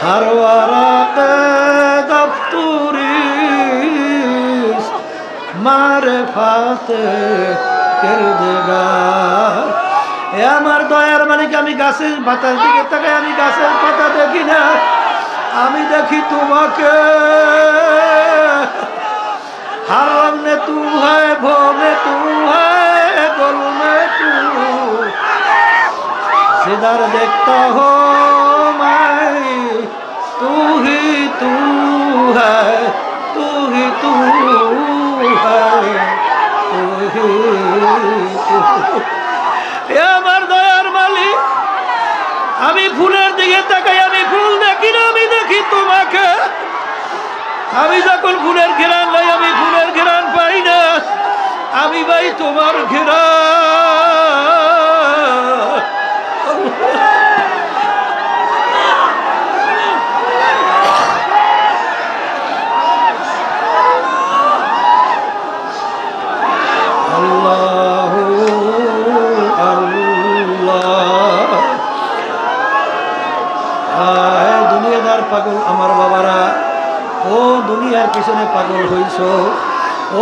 हर वरक़ दफ्तुरीस मारिफात किरदगार। এ আমার দয়ার মালিক, আমি গাছের পাতার দিকে তাকাই, আমি গাছের পাতা দেখি না, আমি দেখি তোমাকে। हर रंग में तू है, भो में तू है, गुल में तू, जिधर देखता हो मैं तू ही तू है, तू ही तू है, तू ही तू। আমার দয়ার মালিক, আমি ফুলের দিকে তাকাই, আমি ফুল দেখি না, আমি দেখি তোমাকে। আমি যখন ফুলের ঘেরান নাই, আমি ফুলের ঘেরান পাই না, আমি ভাই তোমার ঘেরান। আল্লাহু আল্লাহ। দুনিয়াদার পাগল আমার বাবারা, ও দুনিয়ার পিছনে পাগল হইছ,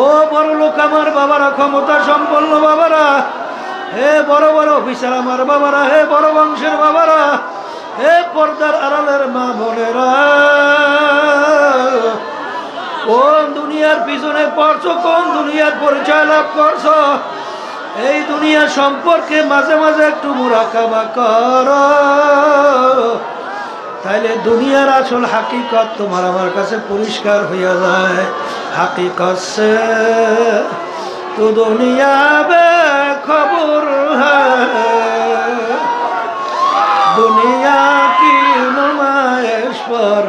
ও বড় লোক আমার বাবারা, ক্ষমতা সম্পন্ন বাবারা, হে বড় বড় অফিসার আমার বাবারা, হে বড় বংশের বাবারা, হে পর্দার আড়ালের মা বোনেরা, কোন দুনিয়ার পিছনে পড়ছো, কোন দুনিয়ার পরিচয় লাভ করছো, এই দুনিয়া সম্পর্কে মাঝে মাঝে একটু মুরাকাবা করো, তাইলে দুনিয়ার আসল হাকিকত তোমার আমার কাছে পরিষ্কার হইয়া যায়। হাকিকত সে তো দুনিয়া বে খবর হ্যায়, দুনিয়া কি নুমাইশ পর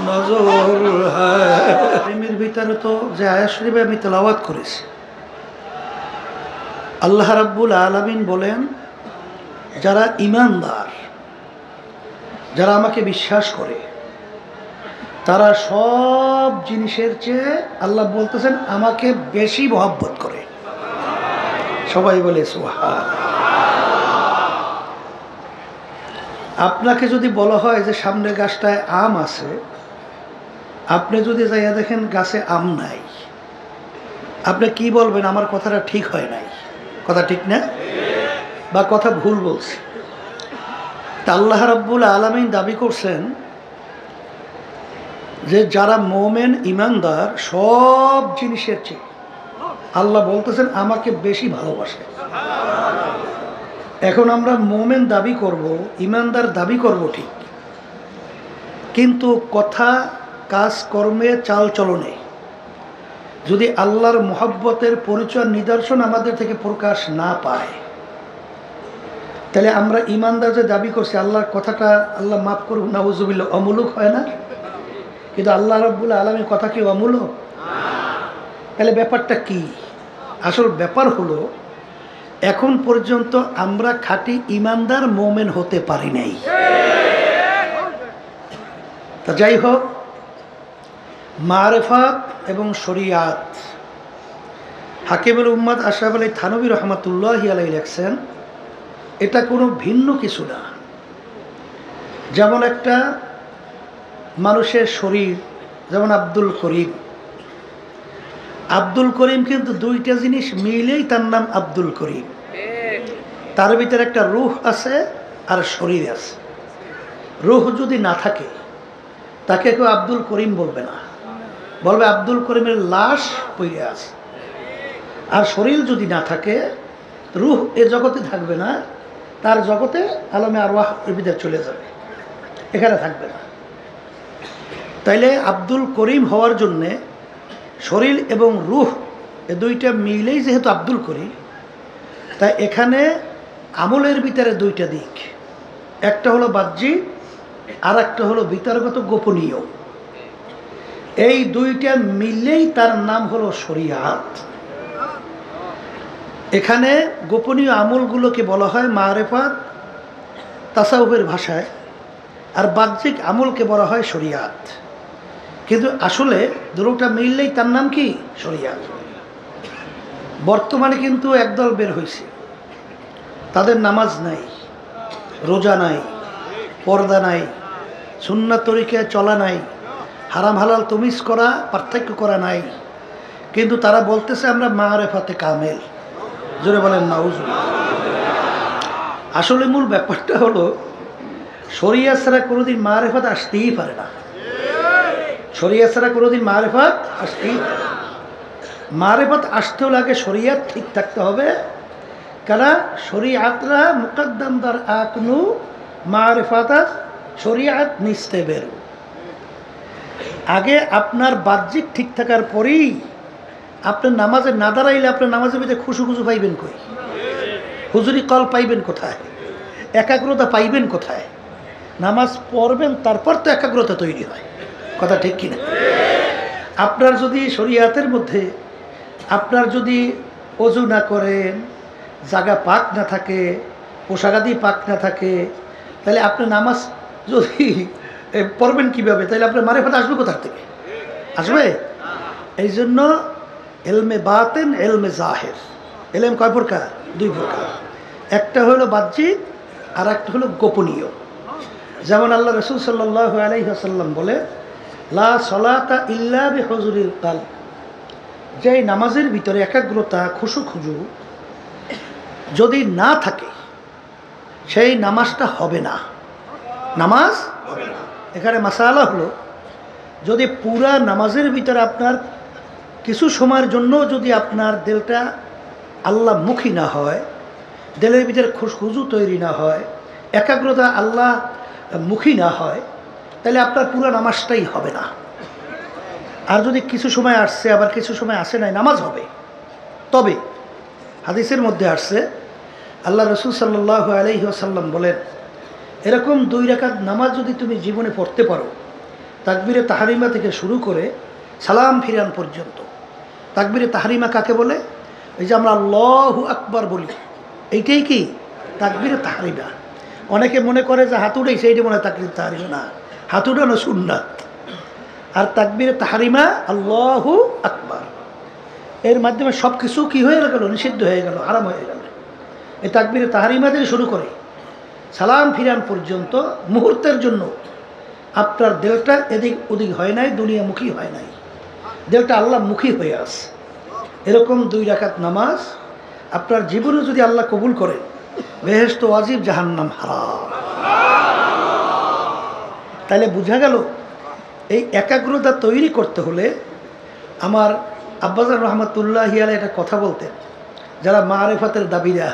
নজর হ্যায়। প্রেমের ভিতরে তো যে আয়াত শরীফে আমি তেলাওয়াত করেছি, আল্লাহ রাব্বুল আলামিন বলেন, যারা ঈমানদার, যারা আমাকে বিশ্বাস করে, তারা সব জিনিসের চেয়ে আল্লাহ বলতেছেন আমাকে বেশি মহব্বত করে। সবাই বলে সুবহান। আপনাকে যদি বলা হয় যে সামনের গাছটায় আম আছে, আপনি যদি যাইয়া দেখেন গাছে আম নাই, আপনি কি বলবেন? আমার কথাটা ঠিক হয় নাই, কথা ঠিক না, বা কথা ভুল বলছি। তা আল্লাহ রাব্বুল আলামিন দাবি করছেন যে যারা মোমেন ঈমানদার, সব জিনিসের চেয়ে আল্লাহ বলতেছেন আমাকে বেশি ভালোবাসে। এখন আমরা মোমেন দাবি করব, ঈমানদার দাবি করব ঠিক, কিন্তু কথা, কাজ, কর্মে, চাল চলনে যদি আল্লাহর মহব্বতের পরিচয়, নিদর্শন আমাদের থেকে প্রকাশ না পায়, তাহলে আমরা ঈমানদার যে দাবি করছি, আল্লাহর কথাটা, আল্লাহ মাফ করুন নাউজুবিল্লাহ, অমূলক হয় না? কিন্তু আল্লাহ রাব্বুল আলামিনের কথা কি অমূলক? তাহলে ব্যাপারটা কি? আসল ব্যাপার হলো, এখন পর্যন্ত আমরা খাঁটি ঈমানদার মোমেন হতে পারি নাই। তা যাই হোক, মারিফাত এবং শরিয়াত, হাকিমুল উম্মাত আশরাফ আলী থানভী রহমাতুল্লাহি আলাইহি লেখছেন, এটা কোনো ভিন্ন কিছু না। যেমন একটা মানুষের শরীর, যেমন আব্দুল করিম, আব্দুল করিম কিন্তু দুইটা জিনিস মিলেই তার নাম আব্দুল করিম। তার ভিতরে একটা রূহ আছে আর শরীর আছে। রূহ যদি না থাকে তাকে কেউ আব্দুল করিম বলবে না, বলবে আব্দুল করিমের লাশ পড়ে আছে। আর শরীর যদি না থাকে, রূহ এ জগতে থাকবে না, তার জগতে আলমে আরওয়াহ এর ভিতরে চলে যাবে, এখানে থাকবে না। তাইলে আব্দুল করিম হওয়ার জন্যে শরীর এবং রূহ এ দুইটা মিলেই যেহেতু আব্দুল করিম, তাই এখানে আমলের ভিতরে দুইটা দিক, একটা হলো বাহ্যিক আর একটা হলো ভিতরগত গোপনীয়। এই দুইটা মিলেই তার নাম হলো শরিয়াত। এখানে গোপনীয় আমলগুলোকে বলা হয় মারিফাত তাসাউফের ভাষায়, আর বাহ্যিক আমলকে বলা হয় শরিয়াত। কিন্তু আসলে দুটোটা মিললেই তার নাম কি? শরিয়াত। বর্তমানে কিন্তু একদল বের হয়েছে, তাদের নামাজ নাই, রোজা নাই, পর্দা নাই, সুন্নাত তরিকায় চলা নাই, হারাম হালাল তমিজ করা, পার্থক্য করা নাই, কিন্তু তারা বলতেছে আমরা মারেফাতে কামেল। জোরে বলেন নাউজুবিল্লাহ। আসলে মূল ব্যাপারটা হলো শরিয়া ছাড়া কোনোদিন মারেফাত আসতেই পারে না। শরিয়া ছাড়া কোনোদিন মারেফাত আসতেই পারে না। মারেফাত আসতেও লাগে শরিয়াত ঠিক থাকতে হবে, কারণ শরিয়াতরা মুকদ্দম দার আকনু মারেফাত শরিয়াত নিস্তে বেরো। আগে আপনার বাহ্যিক ঠিক থাকার পরেই আপনার নামাজে না দাঁড়াইলে আপনার নামাজের ভিতরে খুশু খুশু পাইবেন কই? হুজুরি কল পাইবেন কোথায়? একাগ্রতা পাইবেন কোথায়? নামাজ পড়বেন তারপর তো একাগ্রতা তৈরি হয়। কথা ঠিক কিনা? আপনার যদি শরিয়াতের মধ্যে আপনার যদি অজু না করেন, জায়গা পাক না থাকে, পোশাকাদি পাক না থাকে, তাহলে আপনার নামাজ যদি পড়বেন কীভাবে? তাহলে আপনার মারেফাত আসবে কোথার থেকে? আসবে? এই জন্য এলমে বাতেন, এলমে জাহের। এলম কয় প্রকার? দুই প্রকার। একটা হলো বাহ্যিক আর একটা হলো গোপনীয়। যেমন আল্লাহ রসুল সাল্লাল্লাহু আলাইহি ওয়াসাল্লাম বলে, লা সলাতা ইল্লা বিহুজুরিল কালব, যে নামাজের ভিতরে একাগ্রতা খুশু খুজু যদি না থাকে সেই নামাজটা হবে না। নামাজ হবে না। এখানে মাসালা হলো, যদি পুরা নামাজের ভিতরে আপনার কিছু সময়ের জন্য যদি আপনার দিলটা আল্লাহ মুখী না হয়, দিলের ভিতরে খুশখুজু তৈরি না হয়, একাগ্রতা আল্লাহ মুখী না হয়, তাহলে আপনার পুরো নামাজটাই হবে না। আর যদি কিছু সময় আসছে আবার কিছু সময় আসে নাই, নামাজ হবে। তবে হাদিসের মধ্যে আসছে, আল্লাহ রসুল সাল্লাল্লাহু আলাইহি ওয়াসাল্লাম বলেন, এরকম 2 রাকাত নামাজ যদি তুমি জীবনে পড়তে পারো, তাকবীরে তাহরিমা থেকে শুরু করে সালাম ফিরান পর্যন্ত। তাকবীরে তাহরিমা কাকে বলে? এই যে আমরা আল্লাহু আকবার বলি, এইটাই কি তাকবীরে তাহরিমা। অনেকে মনে করে যে হাত উঠেই সেইটা মনে হয় তাকবীরে তাহরিমা। না, হাত উঠানো সুন্নাত। আর তাকবীরে তাহরিমা আল্লাহু আকবার, এর মাধ্যমে সব কিছু কী হয়ে গেল? নিষিদ্ধ হয়ে গেল, হারাম হয়ে গেল। এই তাকবীরে তাহরিমা থেকে শুরু করে সালাম ফিরান পর্যন্ত মুহূর্তের জন্য আপনার দিলটা এদিক ওদিক হয় নাই, দুনিয়ামুখী হয় নাই, দিলটা আল্লাহ মুখী হয়ে আছে। এরকম 2 রাকাত নামাজ আপনার জীবনে যদি আল্লাহ কবুল করেন, বেহেশত ওয়াজিব, জাহান্নাম হারাম। তাহলে বোঝা গেল এই একাগ্রতা তৈরি করতে হলে আমার আব্বাজান রহমতুল্লাহি আলাইহি একটা কথা বলতেন, যারা মারেফাতের দাবিরা,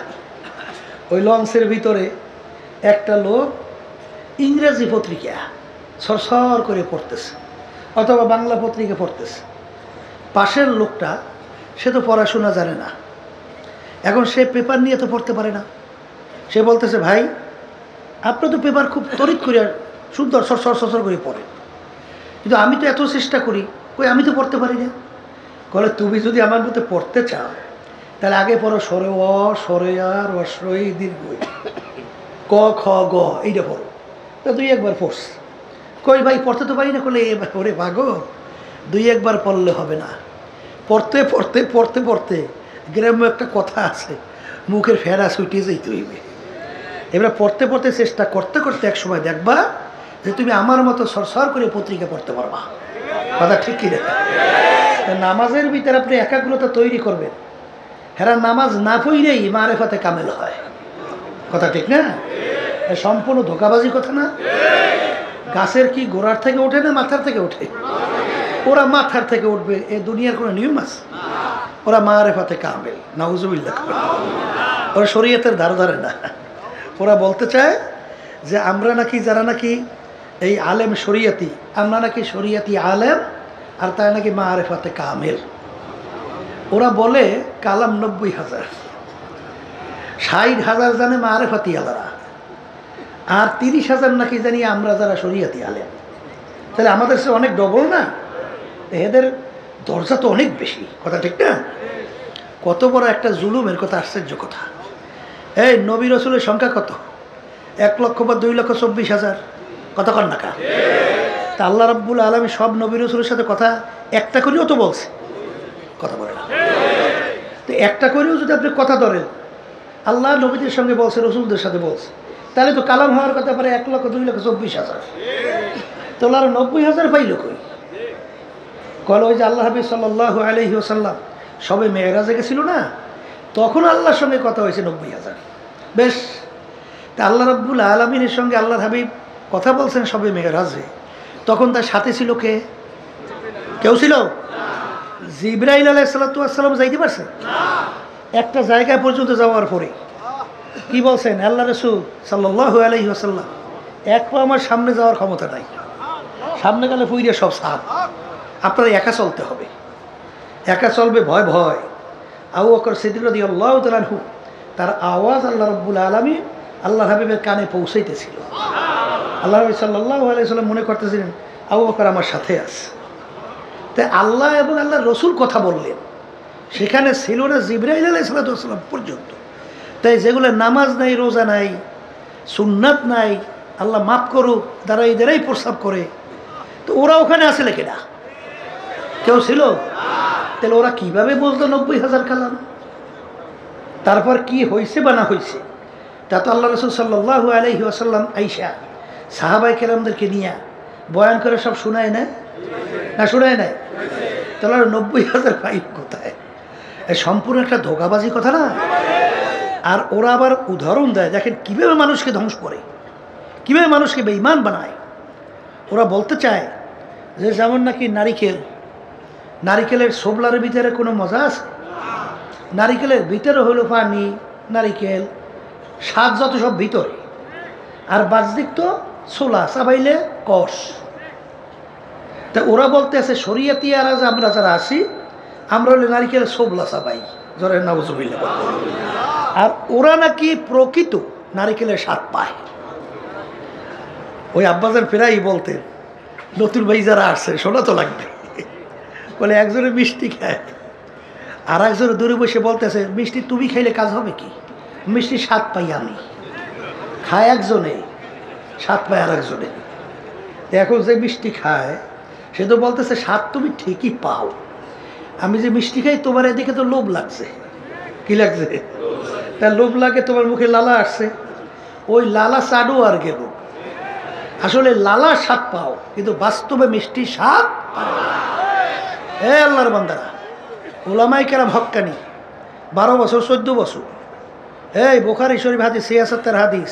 ওই লঞ্চের ভিতরে একটা লোক ইংরেজি পত্রিকা সরসর করে পড়তেছে অথবা বাংলা পত্রিকা পড়তেছে। পাশের লোকটা সে তো পড়াশোনা জানে না, এখন সে পেপার নিয়ে তো পড়তে পারে না। সে বলতেছে, ভাই আপনি তো পেপার খুব তড়িৎ করে সুন্দর সরসর সরসর করে পড়েন, কিন্তু আমি তো এত চেষ্টা করি, কই আমি তো পড়তে পারি না। বলে, তুমি যদি আমার মধ্যে পড়তে চাও তাহলে আগে পড়ো সরে অ, সরে আর, অশ্রয় দীর্ঘ, ক খ গ, এইটা পড়ো। তা 2 একবার পড়স। কই ভাই পড়তে তো পারি না। করলে এবার ওরে ভাগো, 2 একবার পড়লে হবে না। পড়তে পড়তে পড়তে পড়তে গ্রামে একটা কথা আছে, মুখের ফেরা ছুটিয়ে যেতে হইবে। এবার পড়তে পড়তে চেষ্টা করতে করতে এক সময় দেখবা যে তুমি আমার মতো সরসর করে পত্রিকা পড়তে পারবা। কথা ঠিক কি দেখা? নামাজের ভিতরে আপনি একাগ্রতা তৈরি করবেন, হেরা নামাজ না পড়লেই মারেফাতে কামেল হয়। কথা ঠিক না? সম্পূর্ণ ধোকাবাজি কথা না? গাছের কি গোড়ার থেকে ওঠে না মাথার থেকে ওঠে? ওরা মাথার থেকে উঠবে, এ দুনিয়ার কোনো নিয়ম আছে? ওরা মারেফাতে কামেল, নাউজুবিল্লাহ। ওরা শরীয়তের ধার ধারে না। ওরা বলতে চায় যে আমরা নাকি, যারা নাকি এই আলেম শরিয়াতি, আমরা নাকি শরিয়াতি আলেম, আর তারা নাকি মারেফাতে কামেল। ওরা বলে কালাম 90,000, 60,000 জানে মারেফাতি আলারা, আর 30,000 নাকি জানি আমরা যারা শরিয়াতি আলেম। তাহলে আমাদের সে অনেক ডবল না? এদের দরজা তো অনেক বেশি। কথা ঠিক না? কত বড় একটা জুলুমের কথা, আশ্চর্য কথা। এই নবী রসুলের সংখ্যা কত? 1 লক্ষ বা 2,24,000। কথা কন না কা? তা আল্লাহ রাব্বুল আলামিন সব নবী রসুলের সাথে কথা একটা করেও তো বলছে, কথা বলে না। তো একটা করেও যদি আপনি কথা ধরেন, আল্লাহ নবীদের সঙ্গে বলছে, রসুলদের সাথে বলছে, তাহলে তো কালাম হওয়ার কথা পারে 1 লক্ষ 2,24,000। তোলার 90,000 পাইল কই? কল ওই যে আল্লাহ হাবিব সাল্লাল্লাহু আলাইহি ওয়াসাল্লাম সবে মেরাজে গেছিল না, তখন আল্লাহর সঙ্গে কথা হয়েছে 90,000। বেশ, তা আল্লাহ রাব্বুল আলামিনের সঙ্গে আল্লাহর হাবিব কথা বলছেন সবে মেরাজে, তখন তার সাথে ছিল কে? কেউ ছিল? জিবরাইল আলাইহিস সালাতু ওয়াস সালাম যাইতে পারছে? একটা জায়গা পর্যন্ত যাওয়ার পরে কি বলছেন আল্লাহ রাসূল সাল্লাল্লাহু আলাইহি ওয়াসাল্লাম, এক পা আমার সামনে যাওয়ার ক্ষমতা নাই, সামনে গেলে পুইরে সব সাপ, আপনারা একা চলতে হবে। একা চলবে ভয় ভয়। আবু বকর সিদ্দিক রাদিয়াল্লাহু তাআলা আনহু, তার আওয়াজ আল্লাহ রাব্বুল আলামিন আল্লাহ হাবিবের কানে পৌঁছাইতেছিল। আল্লাহ হাবিব সাল্লাল্লাহু আলাইহি ওয়াসাল্লাম মনে করতেছিলেন আবু বকর আমার সাথে আছে। তাই আল্লাহ এবং আল্লাহ রসুল কথা বললেন, সেখানে ছিল না জিবরাইল আলাইহিস সালাম পর্যন্ত। তাই যেগুলো নামাজ নাই, রোজা নাই, সুন্নাত নাই, আল্লাহ মাফ করুক, দাঁড়াই দাঁড়াই প্রস্রাব করে, তো ওরা ওখানে আসলে কিনা? কেউ ছিল? তাহলে ওরা কিভাবে বলতো 90,000 কালাম? তারপর কি হয়েছে বা না হয়েছে তা তো আল্লাহ রসুল সাল্লাল্লাহু আলাইহি ওয়াসাল্লাম আইসা সাহাবায়ে কেরামদেরকে নিয়ে বয়ান করে সব শোনায় না? না শোনায় নাই? তাহলে 90,000 পাইল কোথায়? সম্পূর্ণ একটা ধোঁকাবাজি কথা না? আর ওরা আবার উদাহরণ দেয়, দেখেন কিভাবে মানুষকে ধ্বংস করে, কিভাবে মানুষকে বেঈমান বানায়। ওরা বলতে চায় যে যেমন নাকি নারিকেলের সোবলার ভিতরে কোনো মজা আছে? নারিকেলের ভিতরে হলো পানি, নারিকেল, স্বাদ যত সব ভিতরে, আর বাজদিক তো ছোলা, চাবাইলে কষ। তা ওরা বলতে আছে শরিয়াতি আর আমরা যারা আসি, আমরা হলে নারিকেলের সোবলা চাবাই, জরে নাউজুবিল্লাহ। আর ওরা নাকি প্রকৃত নারিকেলের স্বাদ পায়। ওই আব্বাজান ফেরাই বলতেন, নতুন ভাই যারা আসছে শোনা তো লাগবে, বলে একজনে মিষ্টি খায়, আর একজনে দূরে বসে বলতেছে মিষ্টি তুমি খাইলে কাজ হবে কি? মিষ্টি স্বাদ পাই আমি, খায় একজনে, স্বাদ পায় আর একজনে। এখন যে মিষ্টি খায় সে তো বলতেছে স্বাদ তুমি ঠিকই পাও, আমি যে মিষ্টি খাই তোমার এদিকে তো লোভ লাগছে। কি লাগছে? তার লোভ লাগে, তোমার মুখে লালা আসছে, ওই লালা চাডু আর গেল। আসলে লালা স্বাদ পাও, কিন্তু বাস্তবে মিষ্টি স্বাদ পাও। এ আল্লাহর বান্দারা, ওলামাই কেরাম হক্কানি 12 বছর 14 বছর, এই বুখারী শরীফ হাদিস, সিয়াসাতের হাদিস,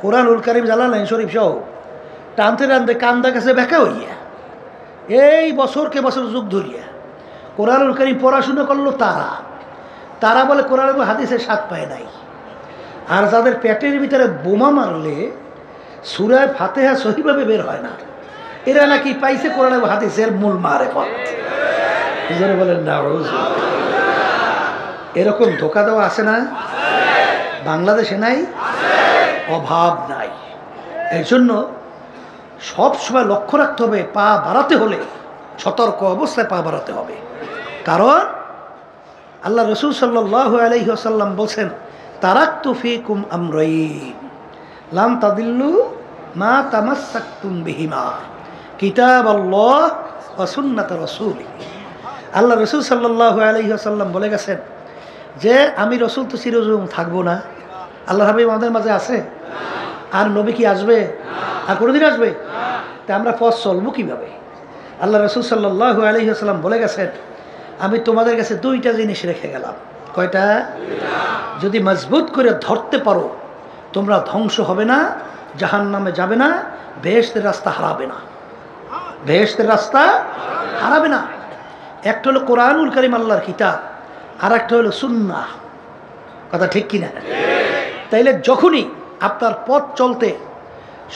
কোরআনুল কারীম জালালাইন শরীফ সহ টানতে টানতে কান্দা কাছে ব্যাকা হইয়া এই বছরকে বছর যুগ ধরিয়া কোরআনুল কারীম পড়াশোনা করলো তারা বলে কোরআন এবং হাদিসের স্বাদ পায় নাই। আর যাদের পেটের ভিতরে বোমা মারলে সূরা ফাতিহা সহিভাবে বের হয় না, এরা নাকি পাইছে কোরআন এবং হাদিসের মূল মারেফত। বুঝলে বলেন না? এরকম ধোকা দেওয়া আছে না? বাংলাদেশে নাই? অভাব নাই। এই জন্য সবসময় লক্ষ্য রাখতে হবে, পা বাড়াতে হলে সতর্ক অবস্থায় পা বাড়াতে হবে। কারণ আল্লাহ রসুল সাল্লাল্লাহু আলাইহি ওয়াসাল্লাম বলছেন, তারাকতু ফীকুম আমরাইন লান তাদিল্লু মা তামাসসাকতুম বিহিমা কিতাবাল্লাহ ওয়া সুন্নাত রাসূলি। আল্লাহ রসুল সাল্লাল্লাহু আলাইহি ওয়াসাল্লাম বলে গেছেন যে আমি রসুল তো চিরজীবন থাকবো না, আল্লাহ হাবিব আমাদের মাঝে আছে, আর নবী কি আসবে? আর কোনোদিন আসবে? তা আমরা পথ চলবো কীভাবে? আল্লাহ রসুল সাল্লাল্লাহু আলাইহি ওয়াসাল্লাম বলে গেছেন, আমি তোমাদের কাছে 2টা জিনিস রেখে গেলাম। কয়টা? যদি মজবুত করে ধরতে পারো তোমরা ধ্বংস হবে না, জাহান্নামে যাবে না, বেহেশতের রাস্তা হারাবে না। বেহেশতের রাস্তা হারাবে না। একটা হলো কোরআনুল কারীম আল্লাহর কিতাব, আর একটা হলো সুন্নাহ। কথা ঠিক কিনা? তাইলে যখনই আপনার পথ চলতে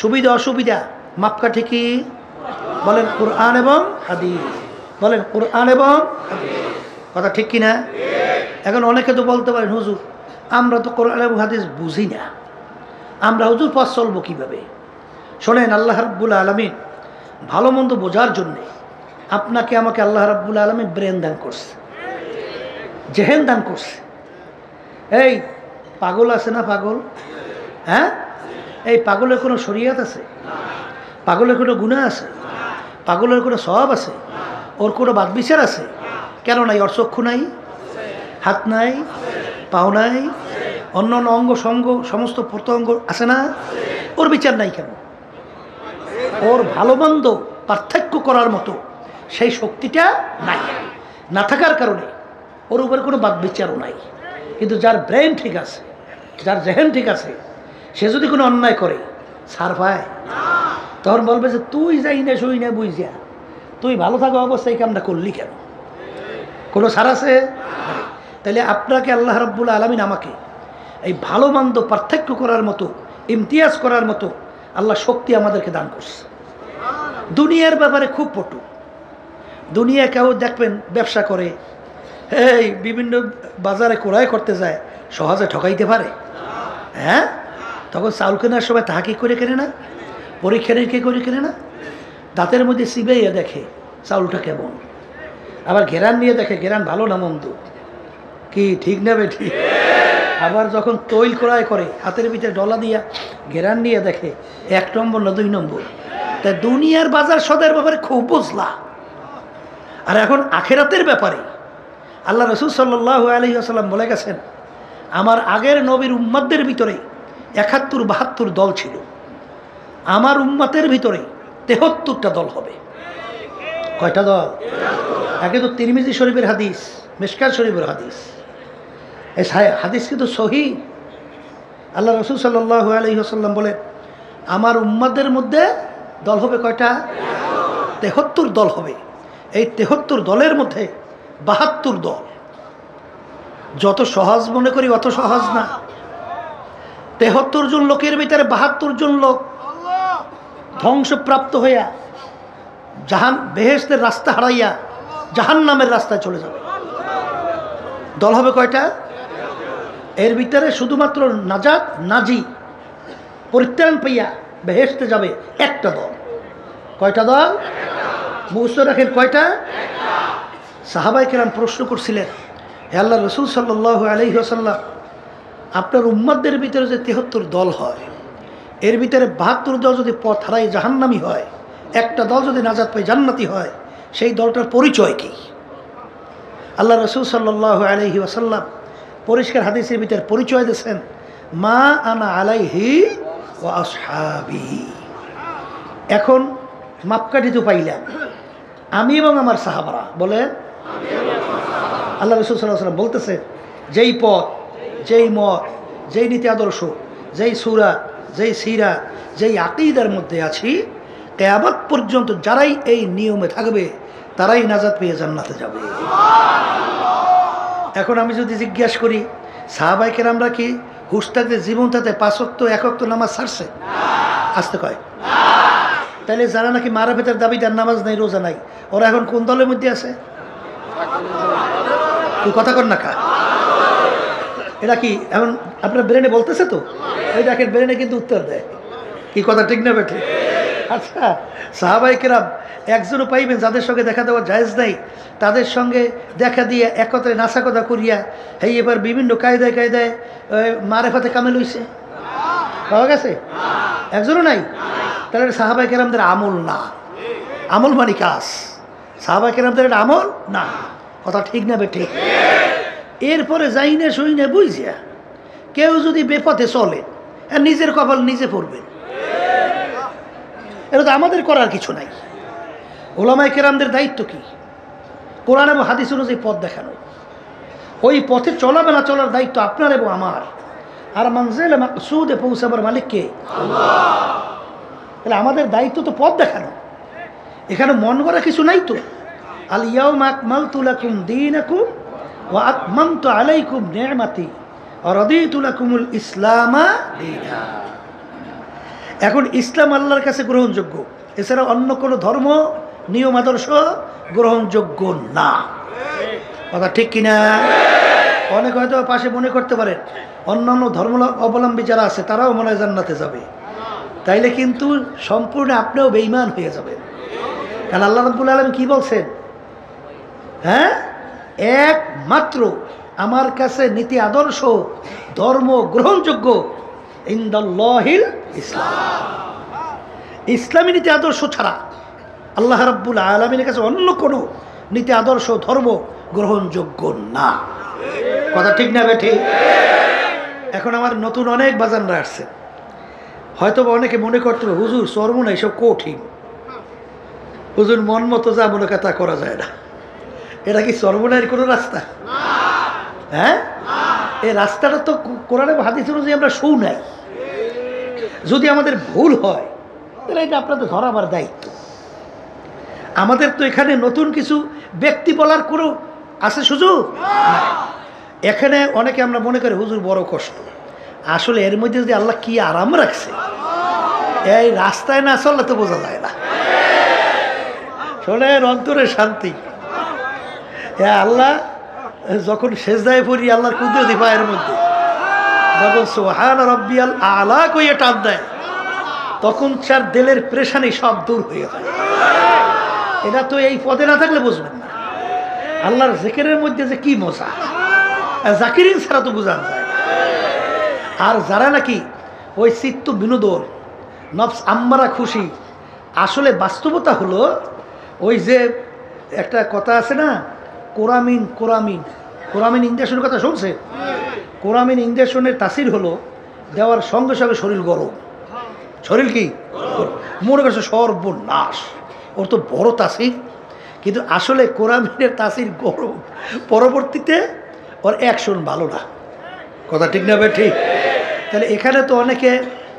সুবিধা অসুবিধা মাপকাঠি কি? বলেন কোরআন এবং হাদিস। বলেন কোরআন এবং হাদিস। কথা ঠিক কিনা? এখন অনেকে তো বলতে পারেন হুজুর আমরা তো কোরআন এবং হাদিস বুঝি না, আমরা হুজুর পথ চলবো কীভাবে? শোনেন, আল্লাহ রাব্বুল আলামিন ভালো মন্দ বোঝার জন্যে আপনাকে আমাকে আল্লাহ রাব্বুল আলামিন ব্রেন দান করছে, জেহেন দান করছে। এই পাগল আছে না? পাগল, হ্যাঁ? এই পাগলের কোনো শরীয়ত আছে? পাগলের কোনো গুনাহ আছে? পাগলের কোনো সওয়াব আছে? ওর কোনো বাদ বিচার আছে? কেন নাই? ওর চক্ষু নাই, হাত নাই, পাও নাই, অন্য অঙ্গ সঙ্গ সমস্ত প্রত্যঙ্গ আছে না? ওর বিচার নাই কেন? ওর ভালো মন্দ পার্থক্য করার মতো সেই শক্তিটা নাই, না থাকার কারণে ওর উপরে কোনো বাদ বিচারও নাই। কিন্তু যার ব্রেন ঠিক আছে, যার জেহেন ঠিক আছে, সে যদি কোনো অন্যায় করে ছাড় পায়, তখন বলবে যে তুই যাই না শুই না বুঝিয়া তুই ভালো থাকা অবস্থায় কামটা করলি কেন, কোনো ছাড় আছে? তাহলে আপনাকে আল্লাহ রাব্বুল আলামিন আমাকে এই ভালো মন্দ পার্থক্য করার মতো, ইমতিয়াজ করার মতো আল্লাহ শক্তি আমাদেরকে দান করছে। দুনিয়ার ব্যাপারে খুব পটু। দুনিয়া কেউ দেখবেন ব্যবসা করে, এই বিভিন্ন বাজারে ক্রয় করতে যায়, সহজে ঠকাইতে পারে? হ্যাঁ, তখন চাউল কেনার সময় তাহা কি করে কেনে না, পরীক্ষা নিরীক্ষা করে কেনে না, দাঁতের মধ্যে চিবাইয়া দেখে চাউলটা কেমন, আবার ঘেরান নিয়ে দেখে ঘেরান ভালো না মন্দ, কি ঠিক না বেঠি? আবার যখন তৈল ক্রয় করে হাতের ভিতরে ডলা দিয়া ঘেরান নিয়ে দেখে 1 নম্বর না 2 নম্বর। তাই দুনিয়ার বাজার সদের ব্যাপারে খুব বুঝলা। আর এখন আখেরাতের ব্যাপারে আল্লাহ রাসূল সাল্লাল্লাহু আলাইহি ওয়াসাল্লাম বলে গেছেন, আমার আগের নবীর উম্মতদের ভিতরে 71-72 দল ছিল, আমার উম্মতের ভিতরে 73টা দল হবে। কয়টা দল? আগে তো তিরমিজি শরীফের হাদিস, মিশকাত শরীফের হাদিস, এই হাদিস কিন্তু সহিহ। আল্লাহ রাসূল সাল্লাল্লাহু আলাইহি ওয়াসাল্লাম বলে, আমার উম্মতের মধ্যে দল হবে কয়টা? 73 দল হবে। এই 73 দলের মধ্যে 72 দল। যত সহজ মনে করি অত সহজ না। 73 জন লোকের ভিতরে 72 জন লোক ধ্বংসপ্রাপ্ত হইয়া বেহেশতের রাস্তা হারাইয়া জাহান্নামের রাস্তায় চলে যাবে। দল হবে কয়টা? এর ভিতরে শুধুমাত্র নাজাত, নাজি, পরিত্রাণ পাইয়া বেহেশতে যাবে একটা দল। কয়টা দল? মুখস্থ রাখেন, কয়টা? সাহাবায়ে কেরাম প্রশ্ন করছিলেন, হে আল্লাহর রাসূল সাল্লাল্লাহু আলাইহি ওয়াসাল্লাম, আপনার উম্মতদের ভিতরে যে 73 দল হয়, এর ভিতরে 72 দল যদি পথ হারাই জাহান্নামী হয়, একটা দল যদি নাজাত পায় জান্নাতি হয়, সেই দলটার পরিচয় কি? আল্লাহ রাসূল সাল্লাল্লাহু আলাইহি ওয়াসাল্লাম পরিষ্কার হাদিসের ভিতরে পরিচয় দিয়েছেন, মা আনা আলাইহি ওয়া আসহাবি। এখন মাপকাঠি তো পাইলাম, আমি এবং আমার সাহাবারা। বলে আল্লাহ রাসূল সাল্লাল্লাহু আলাইহি ওয়াসাল্লাম বলতেছে, যেই পথ, যেই মত, যেই নীতি আদর্শ, যেই সূরা, যেই সিরা, যেই আকীদার মধ্যে আছি, কিয়ামত পর্যন্ত যারাই এই নিয়মে থাকবে তারাই নাজাত পেয়ে জান্নাতে যাবে। এখন আমি যদি জিজ্ঞাসা করি, সাহাবায়ে কেরামরা কি হুশ থাকতে জীবন থাকতে 5 ওয়াক্ত 1 ওয়াক্ত নামাজ ছাড়ছে? আসতে কয়। তাহলে যারা নাকি মারাফেতের দাবিদার, নামাজ নাই, রোজা নাই, ওরা এখন কোন দলের মধ্যে আছে? তুই কথা কর না খা। এটা কি এখন আপনার ব্রেনে বলতেছে? তো এই দেখেন ব্রেনে কিন্তু উত্তর দেয়। কি কথা ঠিক না বেঠে? আচ্ছা, সাহাবায়ে কেরাম একজনও পাইবেন যাদের সঙ্গে দেখা দেওয়া জায়েজ নাই, তাদের সঙ্গে দেখা দিয়ে একত্রে নাসা কথা করিয়া এই এবার বিভিন্ন কায়দায় কায়দায় মারেফাতে কামেল হইছে? পাওয়া গেছে? একজনও নাই। তাহলে সাহাবায়ে কেরামদের আমল না। আমল মানে কাজ। সাহাবায়ে কেরামদের এটা আমল না। কথা ঠিক না বেঠে? এরপরে যাই না শুই না বুঝিয়া কেউ যদি বেপথে চলে, আর নিজের কপাল নিজে পড়বেন। এটা তো আমাদের করার কিছু নাই। উলামায়ে কেরামদের দায়িত্ব কি? কোরআন এবং হাদিস অনুযায়ী পথ দেখানো। ওই পথে চলাবে না চলার দায়িত্ব আপনার এবং আমার। আর মানজিল মাকসুদে পৌঁছাবার মালিক কে? আল্লাহ। তাহলে আমাদের দায়িত্ব তো পথ দেখানো। এখানে মন করা কিছু নাই তো। আল ইয়াউমা আকমালতু লাকুম দীনাকুম ওয়া আতমামতু আলাইকুম নি'মাতি ওয়া রাদিতু লাকুমুল ইসলামা দীনা। এখন ইসলাম আল্লাহর কাছে গ্রহণযোগ্য, এছাড়া অন্য কোনো ধর্ম, নিয়ম, আদর্শ গ্রহণযোগ্য না। কথা ঠিক কিনা? অনেক হয়তো পাশে মনে করতে পারেন অন্যান্য ধর্ম অবলম্বী যারা আছে তারাও মনে হয় জান্নাতে যাবে। তাইলে কিন্তু সম্পূর্ণ আপনিও বেঈমান হয়ে যাবেন। কারণ আল্লাহ রাব্বুল আলামিন কি বলছেন? হ্যাঁ, একমাত্র আমার কাছে নীতি আদর্শ ধর্ম গ্রহণযোগ্য ইনদাল্লাহিল ইসলাম। ইসলামী নীতি আদর্শ ছাড়া আল্লাহ রাব্বুল আলামিনের কাছে অন্য কোনো নীতি আদর্শ ধর্ম গ্রহণযোগ্য না। কথা ঠিক না বেঠি? এখন আমার নতুন অনেক বাজানরা আসছে, হয়তো অনেকে মনে করতে হবে হুজুর চর্ম না, এসব কঠিন। হুজুর মন মতো যা মনে কথা করা যায় না। এটা কি সর্বনায়ের কোনো রাস্তা? হ্যাঁ, এই রাস্তাটা তো কোরআনে হাদিসে অনুযায়ী আমরা শু নাই। যদি আমাদের ভুল হয় তাহলে এটা আপনাদের ধরাবার দায়িত্ব। আমাদের তো এখানে নতুন কিছু ব্যক্তি বলার কোনো আছে সুযোগ নাই। এখানে অনেকে আমরা মনে করি হুজুর বড় কষ্ট, আসলে এর মধ্যে যদি আল্লাহ কি আরাম রাখছে, এই রাস্তায় না চললে তো বোঝা যায় না। শোনেন, অন্তরে শান্তি। আল্লাহ যখন সেজদায় পড়ি আল্লাহর কুদরতি পায়ের মধ্যে যখন সুবহান রাব্বিয়াল আলা কইয়ে টান দেয়, তখন তার দিলের প্রেশানি সব দূর হয়ে যায়। এটা তো এই পদে না থাকলে বুঝবেন না আল্লাহর জিকিরের মধ্যে যে কি মজা, জাকিরিন ছাড়া তো বোঝা যায় না। আর যারা নাকি ওই চিত্ত বিনোদন, নফস আম্মারা খুশি, আসলে বাস্তবতা হলো ওই যে একটা কথা আছে না, কোরামিন কোরামিন কোরামিন ইঞ্জেকশনের কথা শুনছে? কোরামিন ইঞ্জেকশনের তাসির হলো দেওয়ার সঙ্গে সঙ্গে শরীর গরম। শরীর কি মনে করছে সর্বনাশ, ওর তো বড় তাসির, কিন্তু আসলে কোরামিনের তাসির গরম, পরবর্তীতে ওর অ্যাকশন ভালো না। কথা ঠিক না ভাই? ঠিক। তাহলে এখানে তো অনেকে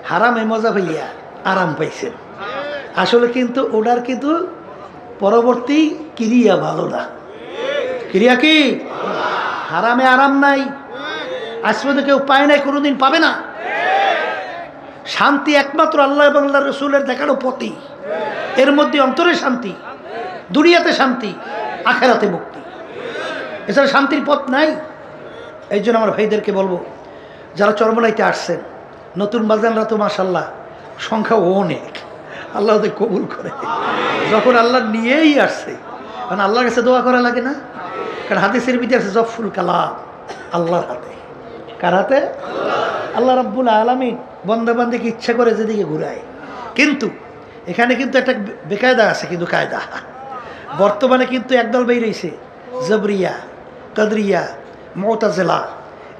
হারামে মজা পাইয়া আরাম পাইছেন, আসলে কিন্তু ওনার কিন্তু পরবর্তী ক্রিয়া ভালো না। ক্রিয়া কি? হারামে আরাম নাই, আজ পর্যন্ত কেউ পায় নাই, কোনোদিন পাবে না। শান্তি একমাত্র আল্লাহ এবং আল্লাহ রসুলের দেখানো পথই, এর মধ্যে অন্তরে শান্তি, দুনিয়াতে শান্তি, আখেরাতে মুক্তি, এছাড়া শান্তির পথ নাই। এই জন্য আমার ভাইদেরকে বলবো, যারা চরমনাইতে আসছেন, নতুন বাজানরা তো মাশাল্লাহ সংখ্যা অনেক, আল্লাহ ওদের কবুল করে। যখন আল্লাহ নিয়েই আসছে, কারণ আল্লাহর কাছে দোয়া করা লাগে না? কারণ হাদিসের ভিতরে আছে জফুল কালাম আল্লাহর হাতে। কার হাতে? আল্লাহ রাব্বুল আলামিন বন্দাবান্দিকে ইচ্ছা করে যেদিকে ঘুরায়। কিন্তু এখানে কিন্তু একটা বেকায়দা আছে, কিন্তু কায়দা বর্তমানে কিন্তু একদল বের হইছে, জবরিয়া, কদরিয়া, মুতাজিলা,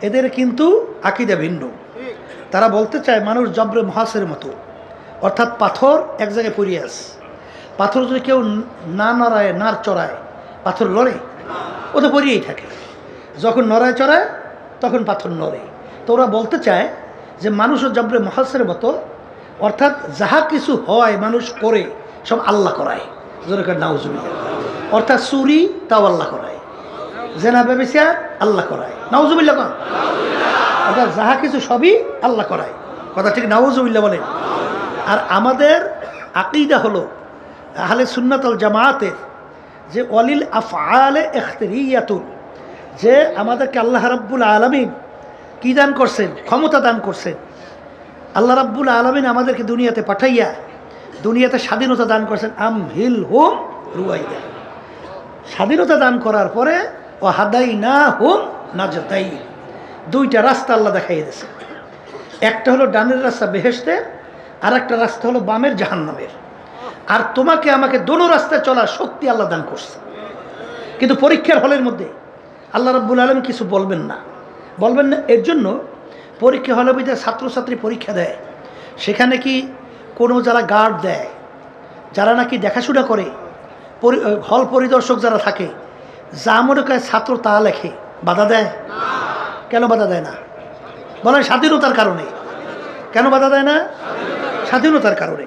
এদের কিন্তু আকীদা ভিন্ন। তারা বলতে চায় মানুষ জবরে মহাসের মতো, অর্থাৎ পাথর এক জায়গায় পড়িয়ে আছে, পাথর যদি কেউ না নড়ায়, না চড়ায়, পাথর লড়ে? ও তো পড়িয়েই থাকে। যখন নড়ায় চড়ায় তখন পাথর নড়ে। তো ওরা বলতে চায় যে মানুষও জবরে মহাসের মতো, অর্থাৎ যাহা কিছু হয় মানুষ করে সব আল্লাহ করায়। নাউজুবিল্লাহ। অর্থাৎ চুরি তাও আল্লাহ করায়, জেনা ব্যভিচার আল্লাহ করায়, নাউজুবিল্লাহ। অর্থাৎ যাহা কিছু সবই আল্লাহ করায়। কথা ঠিক? নাউজুবিল্লাহ বলেন। আর আমাদের আকীদা হলো আহলে সুন্নাত ওয়াল জামায়াতের যে ওয়ালিল আফআলে ইখতিরিয়াতুন, যে আমাদেরকে আল্লাহ রাব্বুল আলামিন কি দান করছেন? ক্ষমতা দান করছেন। আল্লাহ রাব্বুল আলামিন আমাদেরকে দুনিয়াতে পাঠাইয়া দুনিয়াতে স্বাধীনতা দান করছেন। আমহিল হুম রুয়াইদা, স্বাধীনতা দান করার পরে ও হাদাইনা হুম নাজদাইন, দুইটা রাস্তা আল্লাহ দেখাই দিয়েছে। একটা হলো ডানের রাস্তা বেহেশতের, আর একটা রাস্তা হলো বামের জাহান্নামের। আর তোমাকে আমাকে দোনো রাস্তায় চলার শক্তি আল্লাহ দান করছে। কিন্তু পরীক্ষার হলের মধ্যে আল্লাহ রাব্বুল আলামিন কিছু বলবেন না। এর জন্য পরীক্ষা হলের মধ্যে ছাত্রছাত্রী পরীক্ষা দেয়, সেখানে কি কোনো যারা গার্ড দেয়, যারা নাকি দেখাশোনা করে, হল পরিদর্শক যারা থাকে, যা মনে করে ছাত্র তা লেখে, বাধা দেয়? কেন বাধা দেয় না? বলে স্বাধীনতার কারণে। কেন বাধা দেয় না? স্বাধীনতার কারণে।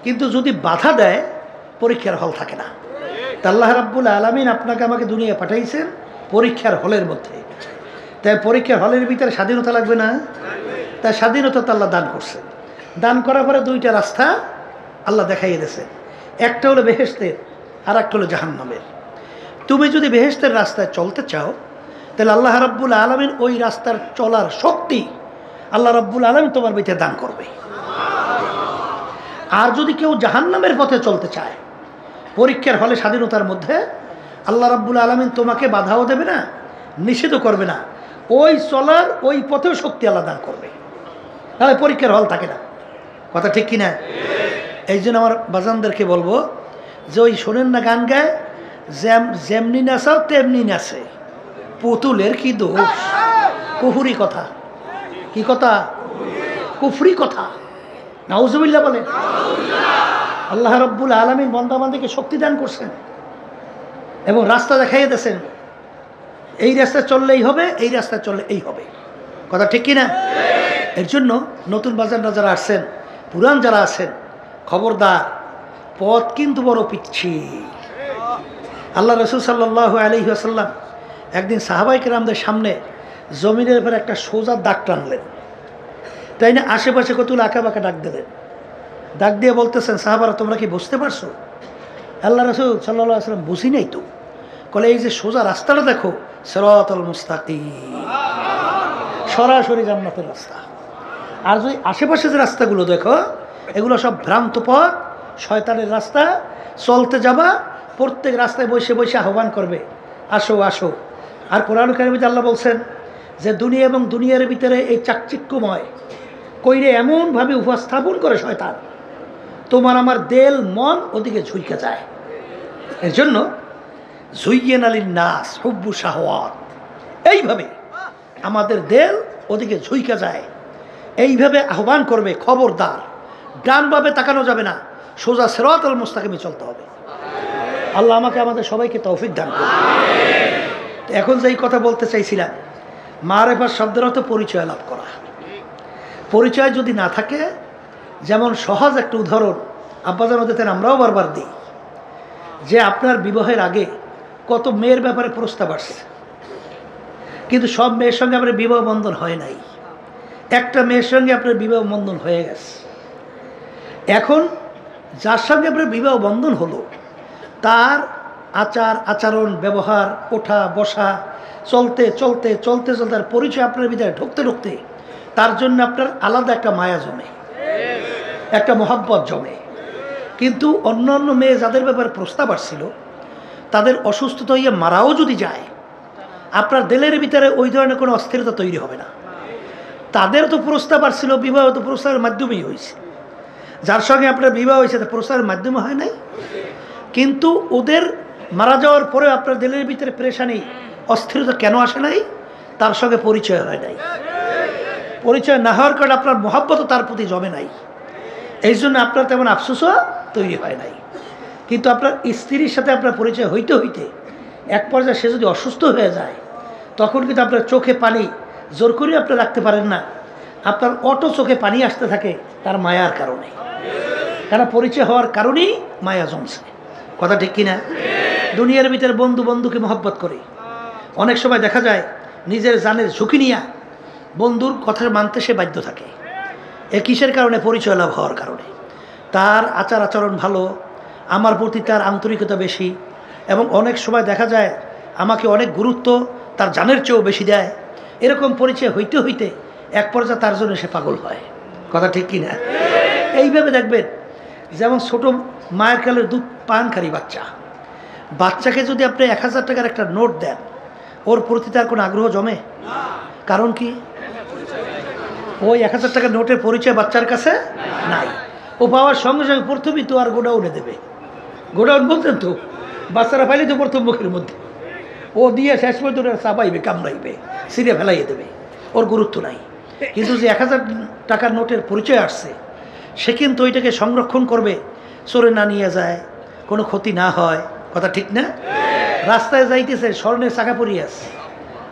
কিন্তু যদি বাধা দেয় পরীক্ষার হল থাকে না। তা আল্লাহ রাব্বুল আলামিন আপনাকে আমাকে দুনিয়ায় পাঠাইছেন পরীক্ষার হলের মধ্যে। তাই পরীক্ষার হলের ভিতরে স্বাধীনতা লাগবে না? তাই স্বাধীনতা তো আল্লাহ দান করছেন। দান করার পরে দুইটা রাস্তা আল্লাহ দেখাইয়ে দিয়েছেন, একটা হলো বেহেশতের, আর একটা হলো জাহান্নামের। তুমি যদি বেহেশতের রাস্তায় চলতে চাও তাহলে আল্লাহ রাব্বুল আলামিন ওই রাস্তার চলার শক্তি আল্লাহ রাব্বুল আলামিন তোমার ভিতরে দান করবে। আর যদি কেউ জাহান্নামের পথে চলতে চায়, পরীক্ষার হলে স্বাধীনতার মধ্যে আল্লাহ রাব্বুল আলামিন তোমাকে বাধাও দেবে না, নিষেধও করবে না, ওই চলার ওই পথেও শক্তি আল্লাহ দান করবে। তাহলে পরীক্ষার হল থাকে না। কথা ঠিক কিনা? এই জন্য আমার বাজানদেরকে বলবো যে ওই শোনেন না গান গায়, যেমনি নাচাও তেমনি নাচে, পুতুলের কি দোষ? কুফরি কথা। কি কথা? কুফরি কথা। নাউজুবিল্লাহ বলে। আল্লাহ রাব্বুল আলামিন বান্দাবান্দিকে শক্তি দান করছেন এবং রাস্তা দেখাইয়ে দিয়েছেন, এই রাস্তায় চললেই হবে, এই রাস্তায় চললে এই হবে। কথা ঠিক কিনা? এর জন্য নতুন বাজাররা যারা আসছেন, পুরান যারা আছেন, খবরদার, পথ কিন্তু বড় পিচ্ছিল। আল্লাহ রসুল সাল্লাল্লাহু আলাইহি ওয়াসাল্লাম একদিন সাহাবায়ে কেরামদের সামনে জমিনের উপর একটা সোজা দাগ টানলেন, তাই না? আশেপাশে কতগুলো আঁকা বাঁকা ডাক দিলেন, ডাক দিয়ে বলতেছেন, সাহাবারা তোমরা কি বুঝতে পারছো? আল্লাহ রসুল সাল্লাল্লাহু আলাইহি ওয়াসাল্লাম বুঝি নাই তো। বলে এই যে সোজা রাস্তাটা দেখো, সিরাতাল মুস্তাকিম, সরাসরি জান্নাতের রাস্তা। আর যদি আশেপাশে যে রাস্তাগুলো দেখো, এগুলো সব ভ্রান্ত পথ, শয়তানের রাস্তা। চলতে যাবা, প্রত্যেক রাস্তায় বসে বসে আহ্বান করবে, আসো আসো। আর কোরআন কারিমে আল্লাহ বলছেন যে দুনিয়া এবং দুনিয়ার ভিতরে এই চাকচিক্যময় কইরে এমনভাবে উপস্থাপন করে শয়তান, তোমার আমার দেল মন ওদিকে ঝুঁকে যায়। এর জন্য যুইয়িনা লিন-নাস হুব্বু শাহওয়াত, এইভাবে আমাদের দেল ওদিকে ঝুঁকে যায়, এইভাবে আহ্বান করবে, খবরদার ডানভাবে তাকানো যাবে না, সোজা সিরাতাল মুস্তাকিমে চলতে হবে। আল্লাহ আমাকে আমাদের সবাইকে তৌফিক দান করুন। এখন যেই কথা বলতে চাইছিলাম, মারেফাত শব্দের অর্থ পরিচয় লাভ করা। পরিচয় যদি না থাকে, যেমন সহজ একটা উদাহরণ আব্বাজান ওদের আমরাও বারবার দিই, যে আপনার বিবাহের আগে কত মেয়ের ব্যাপারে প্রস্তাব আসছে, কিন্তু সব মেয়ের সঙ্গে আপনার বিবাহ বন্ধন হয় নাই, একটা মেয়ের সঙ্গে আপনার বিবাহ বন্ধন হয়ে গেছে। এখন যার সঙ্গে আপনার বিবাহ বন্ধন হলো, তার আচার আচরণ ব্যবহার, ওঠা বসা, চলতে চলতে চলতে চলতে তার পরিচয় আপনার ভিতরে ঢুকতে ঢুকতে তার জন্য আপনার আলাদা একটা মায়া জমে, একটা মহব্বত জমে। কিন্তু অন্য অন্য মেয়ে যাদের ব্যাপারে প্রস্তাব আসছিল, তাদের অসুস্থতা হইয়া মারাও যদি যায়, আপনার দিলের ভিতরে ওই ধরনের কোনো অস্থিরতা তৈরি হবে না। তাদের তো প্রস্তাব আসছিল, বিবাহ তো প্রস্তাবের মাধ্যমেই হয়েছে। যার সঙ্গে আপনার বিবাহ হয়েছে তা প্রস্তাবের মাধ্যমে হয় নাই, কিন্তু ওদের মারা যাওয়ার পরে আপনার দিলের ভিতরে পেরেশানি, অস্থিরতা কেন আসে নাই? তার সঙ্গে পরিচয় হয় নাই। পরিচয় না হওয়ার কারণে আপনার মহব্বতও তার প্রতি জমে নাই, এই জন্য আপনার তেমন আফসোসও তৈরি হয় নাই। কিন্তু আপনার স্ত্রীর সাথে আপনার পরিচয় হইতে হইতে এক পর্যায়ে সে যদি অসুস্থ হয়ে যায়, তখন কিন্তু আপনার চোখে পানি জোর করে আপনি রাখতে পারেন না, আপনার অটো চোখে পানি আসতে থাকে তার মায়ার কারণে। কারণ পরিচয় হওয়ার কারণেই মায়া জমছে। কথা ঠিক কিনা? দুনিয়ার ভিতরে বন্ধু বন্ধুকে মহব্বত করে, অনেক সময় দেখা যায় নিজের জানের ঝুঁকি নিয়ে বন্ধুর কথা মানতে সে বাধ্য থাকে। এ কিসের কারণে? পরিচয় লাভ হওয়ার কারণে। তার আচার আচরণ ভালো, আমার প্রতি তার আন্তরিকতা বেশি, এবং অনেক সময় দেখা যায় আমাকে অনেক গুরুত্ব তার জানের চেয়েও বেশি দেয়। এরকম পরিচয় হইতে হইতে এক পর্যায়ে তার জন্য সে পাগল হয়। কথা ঠিক কিনা? এইভাবে দেখবেন, যেমন ছোট মায়ের কালের দুধ পানকারী বাচ্চাকে যদি আপনি 1000 টাকার একটা নোট দেন, ওর প্রতি তার কোনো আগ্রহ জমে? কারণ কি? ওই 1000 টাকার নোটের পরিচয় বাচ্চার কাছে নাই। ও পাওয়ার সঙ্গে সঙ্গে প্রথমেই তো আর গোডাউনে দেবে। গোডাউন বলতেন তো, বাচ্চারা পাইলে তো প্রথম মুখের মধ্যে ও দিয়ে শেষ পর্যন্ত চাপাইবে, কামড়াইবে, ছিঁড়ে ফেলাইয়ে দেবে, ওর গুরুত্ব নাই। কিন্তু যে 1000 টাকার নোটের পরিচয় আসছে, সে কিন্তু ওইটাকে সংরক্ষণ করবে, চোরে না নিয়ে যায়, কোনো ক্ষতি না হয়। কথা ঠিক না? রাস্তায় যাইতেছে, স্বর্ণের চাকা পরিয়ে আছে,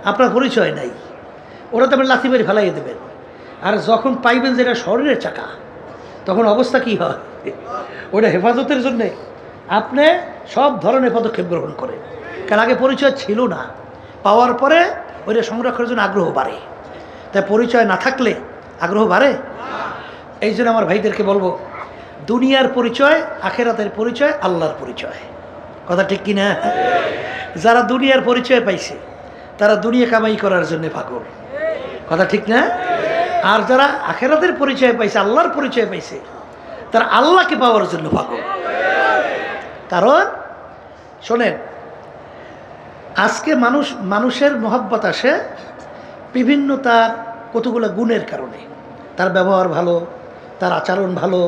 আপনার পরিচয় নাই, ওরা তো আপনি লাথি মেরে ফেলাইয়ে দেবেন। আর যখন পাইবেন যে এটা স্বর্ণের চাকা, তখন অবস্থা কি হয়? ওটা হেফাজতের জন্যে আপনি সব ধরনের পদক্ষেপ গ্রহণ করেন, কারণ আগে পরিচয় ছিল না। পাওয়ার পরে ওইটা সংরক্ষণের জন্য আগ্রহ বাড়ে। তাই পরিচয় না থাকলে আগ্রহ বাড়ে। এই জন্য আমার ভাইদেরকে বলবো, দুনিয়ার পরিচয়, আখেরাতের পরিচয়, আল্লাহর পরিচয়। কথা ঠিক কিনা? যারা দুনিয়ার পরিচয় পাইছে তারা দুনিয়া কামাই করার জন্য পাগল। কথা ঠিক না? আর যারা আখেরাতের পরিচয় পাইছে, আল্লাহর পরিচয় পাইছে, তারা আল্লাহকে পাওয়ার জন্য পাগল। কারণ শোনেন, আজকে মানুষের মহব্বত আসে বিভিন্ন তার কতগুলো গুণের কারণে। তার ব্যবহার ভালো, তার আচরণ ভালো,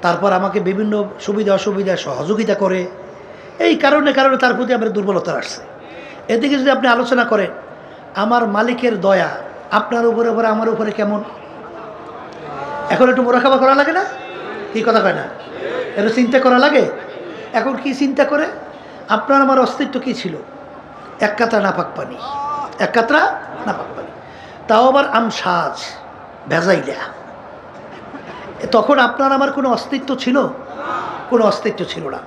তারপর আমাকে বিভিন্ন সুবিধা অসুবিধা সহযোগিতা করে, এই কারণে তার প্রতি আমার দুর্বলতা আসছে। এদিকে যদি আপনি আলোচনা করেন, আমার মালিকের দয়া আপনার উপরে আমার উপরে কেমন, এখন একটু মোরাকাবা করা লাগে না? কি কথা কয় না? এটা চিন্তা করা লাগে? এখন কি চিন্তা করে? আপনার আমার অস্তিত্ব কি ছিল? এক কাতরা নাপাক পানি, এক কাতরা নাপাক পানি, তাও আবার আমসাজ ভেজাইলা। তখন আপনার আমার কোনো অস্তিত্ব ছিল? কোনো অস্তিত্ব ছিল না।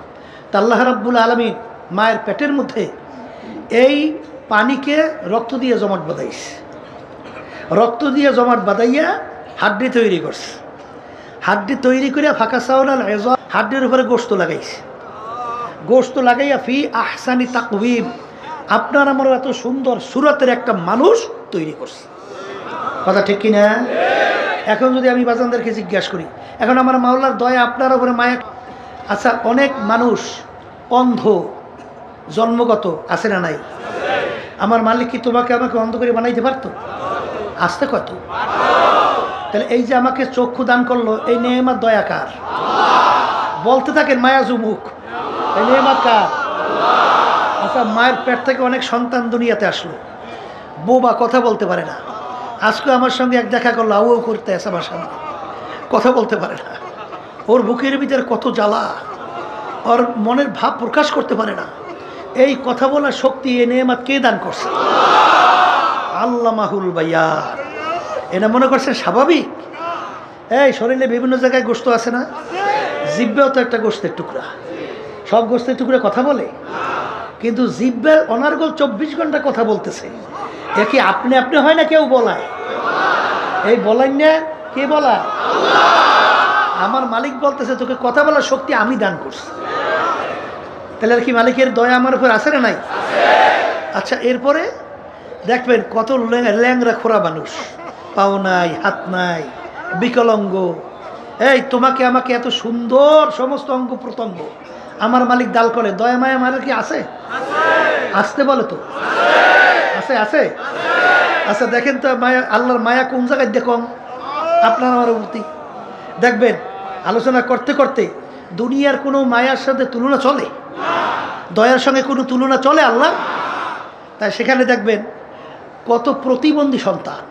তা আল্লাহ রাব্বুল আলামিন মায়ের পেটের মধ্যে এই পানিকে রক্ত দিয়ে জমাট বাঁধাইছে, রক্ত দিয়ে জমাট বাঁধাইয়া হাড্ডি তৈরি করছে, হাড্ডি তৈরি করে ফাঁকা চাউল হাড্ডির উপরে গোশত লাগাইছে, গোশত লাগাইয়া ফি আহসানি তাকওয়িম আপনার আমার এত সুন্দর সুরতের একটা মানুষ তৈরি করছে। কথা ঠিক কিনা? এখন যদি আমি বাজানদেরকে জিজ্ঞাসা করি, এখন আমার মাওলার দয়া আপনার উপরে মায়া। আচ্ছা, অনেক মানুষ অন্ধ জন্মগত আছে না নাই? আমার মালিক কি তোমাকে আমাকে অন্ধ করে বানাইতে পারতো? আসতে কত? তাহলে এই যে আমাকে চক্ষু দান করলো, এই নেয়ামত দয়া কার? বলতে থাকেন মায়া জুমুক, এই নেয়ামত কার? আচ্ছা, মায়ের পেট থেকে অনেক সন্তান দুনিয়াতে আসলো, বোবা, কথা বলতে পারে না। আজকে আমার সঙ্গে এক দেখা করলো, আউ করতে আসে আমার সামনে, কথা বলতে পারে না। ওর বুকের ভিতরে কত জ্বালা, ওর মনের ভাব প্রকাশ করতে পারে না। এই কথা বলার শক্তি এ নেয়ামত কে দান করছে? আল্লামাহুল বায়ান। এটা মনে করছেন স্বাভাবিক? এই শরীরে বিভিন্ন জায়গায় গোশত আছে না? জিহ্বাও তো একটা গোশতের টুকরা। সব গোশতের টুকরা কথা বলে, কিন্তু জিহ্বার অনার্গল 24 ঘন্টা কথা বলতেছে। এ কি আপনি আপনি হয় না কেউ বলায়? এই বলাই না, কে বলায়? আমার মালিক বলতেছে তোকে কথা বলার শক্তি আমি দান করছি। তাহলে আর কি মালিকের দয়া আমার উপর আছে না নাই? আচ্ছা, এরপরে দেখবেন কত ল্যাংরা খোরা মানুষ, পাও নাই, হাত নাই, বিকলাঙ্গ। এই তোমাকে আমাকে এত সুন্দর সমস্ত অঙ্গ প্রত্যঙ্গ আমার মালিক দাল করে, দয়া মায়া মায়ের কি আছে? আসতে বলে তো আছে, আছে। আচ্ছা দেখেন তো মায়া, আল্লাহর মায়া কোন জায়গায় দেখুন আপনার আমার প্রতি। দেখবেন আলোচনা করতে করতে দুনিয়ার কোনো মায়ার সাথে তুলনা চলে? দয়ার সঙ্গে কোনো তুলনা চলে আল্লাহ? তাই সেখানে দেখবেন কত প্রতিবন্ধী সন্তান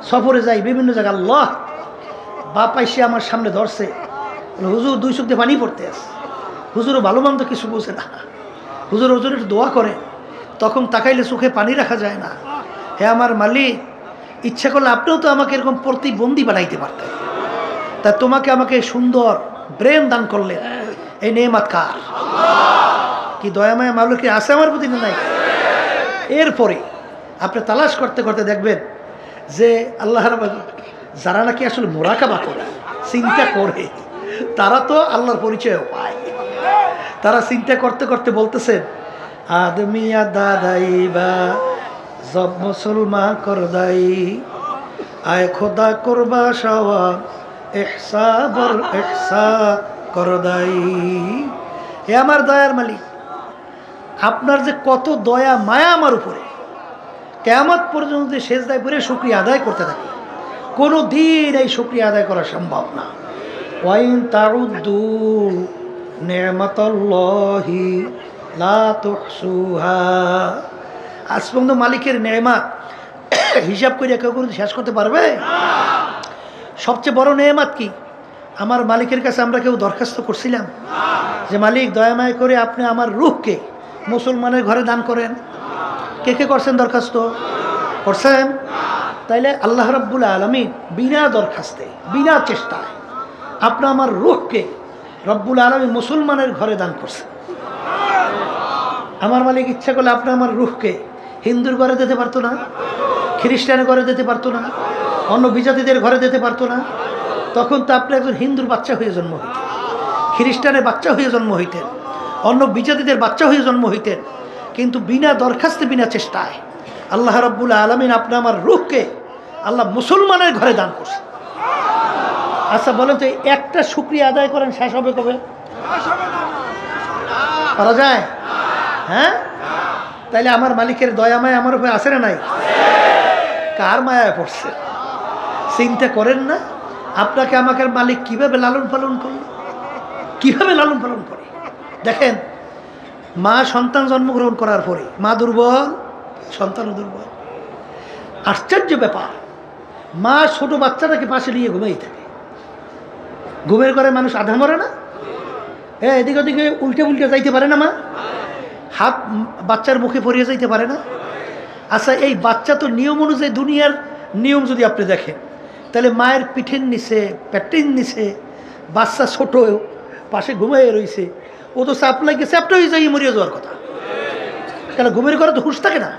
সফরে যায় বিভিন্ন জায়গায়, আল্লাহ বাপ আইসে আমার সামনে ধরছে, হুজুর 2 চোখ দিয়ে পানি পড়তে আসে, হুজুরও ভালো মন্দ কিছু বোঝে না, হুজুর হুজুর একটু দোয়া করে, তখন তাকাইলে চোখে পানি রাখা যায় না। হে আমার মালিক, ইচ্ছা করলে আপনিও তো আমাকে এরকম প্রতিবন্ধী বানাইতে পারতেন, তা তোমাকে আমাকে সুন্দর ব্রেন দান করলেন, এই নেয়ামত কার? কি দয়াময় মালিক কি আছে আমার প্রতি? নাই। এরপরে আপনি তালাশ করতে করতে দেখবেন যে আল্লাহ যারা নাকি আসলে মুরাকাবা করে, চিন্তা করে, তারা তো আল্লাহর পরিচয়ও পায়। তারা চিন্তা করতে করতে বলতেছেন, আদমিয়া দাদাই বা জব মুসলমান করদাই আয় খোদা করবা সওয়া ইহসা বর ইহসা করদাই। হে আমার দয়ার মালিক, আপনার যে কত দয়া মায়া আমার উপরে, কিয়ামত পর্যন্ত সেজদায় পড়ে শুকরিয়া আদায় করতে থাকি, কোনো দিন এই শুকরিয়া আদায় করা সম্ভব না। ওয়াইন তাউদ্দু নি'মাতাল্লাহি লা তুহসুহা। আজ পর্যন্ত মালিকের নেয়ামত হিসাব করে কেউ কোনো শেষ করতে পারবে? সবচেয়ে বড় নেয়ামত কি? আমার মালিকের কাছে আমরা কেউ দরখাস্ত করছিলাম যে মালিক দয়াময় করে আপনি আমার রূহকে মুসলমানের ঘরে দান করেন? কে কে করছেন দরখাস্ত? করছেন? তাইলে আল্লাহ রাব্বুল আলামিন বিনা দরখাস্তে, বিনা চেষ্টায় আপনি আমার রূহকে রব্বুল আলামিন মুসলমানের ঘরে দান করছেন। আমার মালিক ইচ্ছা করলে আপনি আমার রূহকে হিন্দুর ঘরে দিতে পারতো না? খ্রিস্টানের ঘরে দিতে পারতো না? অন্য বিজাতিদের ঘরে দিতে পারতো না? তখন তো আপনি একজন হিন্দুর বাচ্চা হয়ে জন্ম হইতেন, খ্রিস্টানের বাচ্চা হয়ে জন্ম হইতেন, অন্য বিজাতিদের বাচ্চা হয়ে জন্ম হইতেন। কিন্তু বিনা দরখাস্তে, বিনা চেষ্টায় আল্লাহ রাব্বুল আলামিন আপনি আমার রূহকে আল্লাহ মুসলমানের ঘরে দান করছে। আচ্ছা বলেন তো, একটা শুকরিয়া আদায় করেন, শেষ হবে কবে? পারা যায়? হ্যাঁ? তাইলে আমার মালিকের দয়া মায়া আমার উপরে আছে না নাই? কার মায়ায় পড়ছে? চিন্তা করেন না আপনাকে আমাকে মালিক কিভাবে লালন পালন করল, কিভাবে লালন পালন করে। দেখেন, মা সন্তান জন্মগ্রহণ করার পরে মা দুর্বল, সন্তানও দুর্বল। আশ্চর্য ব্যাপার, মা ছোট বাচ্চাটাকে পাশে নিয়ে ঘুমাই থাকে। ঘুমের ঘরে মানুষ আধা মরে না? এদিকে ওদিকে উল্টে উল্টে যাইতে পারে না মা? হাত বাচ্চার মুখে পড়িয়ে যাইতে পারে না? আচ্ছা, এই বাচ্চা তো নিয়ম অনুযায়ী, দুনিয়ার নিয়ম যদি আপনি দেখেন, তাহলে মায়ের পিঠের নিচে, পেটের নিচে বাচ্চা ছোট পাশে ঘুমিয়ে রয়েছে, ও তো চাপ লাগে, চ্যাপটা হয়ে যাই মরিয়ে যাওয়ার কথা। কেন? ঘুমের ঘরে তো হুঁশ থাকে না।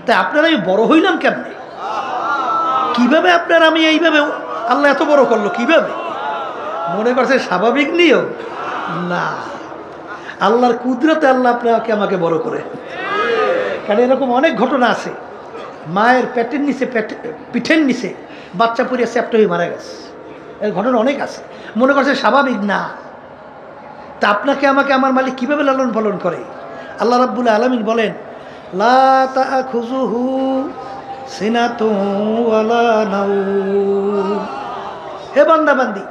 তাই আপনারা আমি বড় হইলাম কেমনে? কিভাবে আপনার আমি এইভাবে আল্লাহ এত বড় করলো কিভাবে? মনে করছে স্বাভাবিক নিয়ম? না, আল্লাহর কুদরতে আল্লাহ আপনাকে আমাকে বড় করে। কারণ এরকম অনেক ঘটনা আছে, মায়ের পেটের নিচে, পিঠের নিচে বাচ্চা পড়িয়া চ্যাপ্টা হয়ে মারা গেছে। এর ঘটনা অনেক আছে। মনে করছে স্বাভাবিক না। তা আপনাকে আমাকে আমার মালিক কিভাবে লালন পালন করে? আল্লাহ রাব্বুল আলামিন বলেন, লা তাখুযুহু সিনাতুন ওয়ালা নাওম। হে বান্দা বান্দি,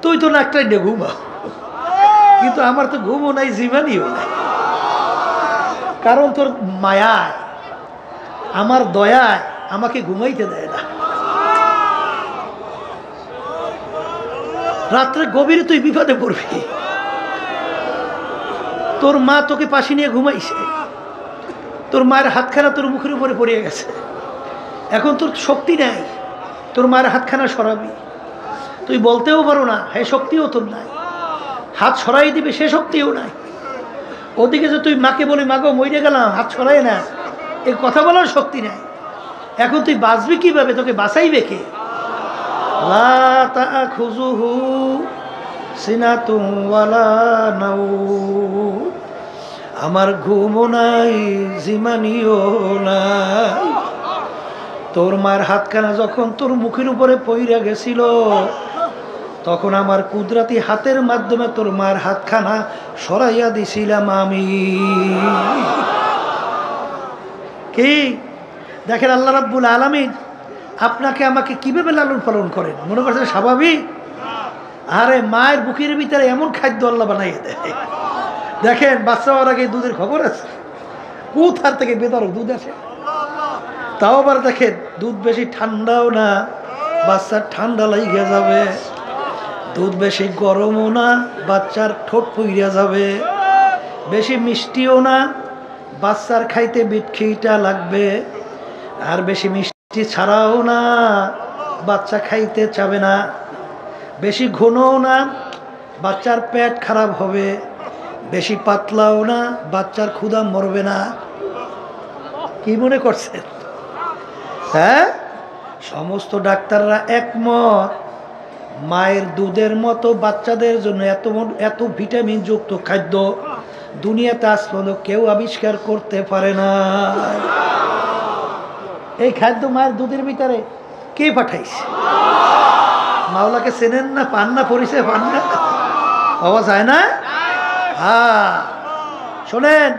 তুই তো না একটাই ঘুমা, কিন্তু আমার তো ঘুমও নাই, জীবনীও নাই। কারণ তোর মায়ায়, আমার দয়ায় আমাকে ঘুমাইতে দেয় না। রাত্রে গভীরে তুই বিপদে পড়বি, তোর মা তোকে পাশে নিয়ে ঘুমাইছে, তোর মায়ের হাতখানা তোর মুখের উপরে পড়ে গেছে, এখন তোর শক্তি নাই তোর মায়ের হাতখানা সরাবি। তুই বলতেও পারো না, হ্যাঁ শক্তিও তোর নাই। হাত সরাই দিবে সে শক্তিও নাই। ওদিকে যে তুই মাকে বলি, মাগো মরে গেলাম, হাত সরাই না, এই কথা বলার শক্তি নাই। এখন তুই বাঁচবি কিভাবে? তোকে বাঁচাইবে কে? লা তাখুযুহু সিনাতুন ওয়ালা নাওম। আমার ঘুমও নাই, জিমানিও নাই। তোর মায়ের হাতখানা যখন তোর মুখের উপরে পইরা গেছিল, তখন আমার কুদরতি হাতের মাধ্যমে তোর মায়ের হাতখানা সরাইয়া দিছিলাম আমি। কি দেখেন আল্লাহ রাব্বুল আলামিন আপনাকে আমাকে কিভাবে লালন পালন করেন। মনে করছেন স্বাভাবিক? আরে মায়ের বুকের ভিতরে এমন খাদ্য আল্লাহ বানাইয়ে দেয়। দেখেন বাচ্চা হওয়ার আগে দুধের খবর আছে, কোথার থেকে বেদর দুধ আসে। তাও আবার দেখেন দুধ বেশি ঠান্ডাও না, বাচ্চার ঠান্ডা লাগিয়ে যাবে। দুধ বেশি গরমও না, বাচ্চার ঠোঁট পুইরা যাবে। বেশি মিষ্টিও না, বাচ্চার খাইতে বিটখিটা লাগবে। আর বেশি মিষ্টি ছাড়াও না, বাচ্চা খাইতে চাবে না। বেশি ঘনও না, বাচ্চার পেট খারাপ হবে। বেশি পাতলাও না, বাচ্চার ক্ষুধা মরবে না। কি মনে করছেন? হ্যাঁ, সমস্ত ডাক্তাররা একমত, মায়ের দুধের মতো বাচ্চাদের জন্য এত ভিটামিন যুক্ত খাদ্য দুনিয়াতে আজ পর্যন্ত কেউ আবিষ্কার করতে পারে না। এই খাদ্য মায়ের দুধের ভিতরে কে পাঠাইছে? মাওলাকে চেনেন না? পান না? পরিচয় পান না? পাওয়া যায় না? হ্যাঁ, শোনেন,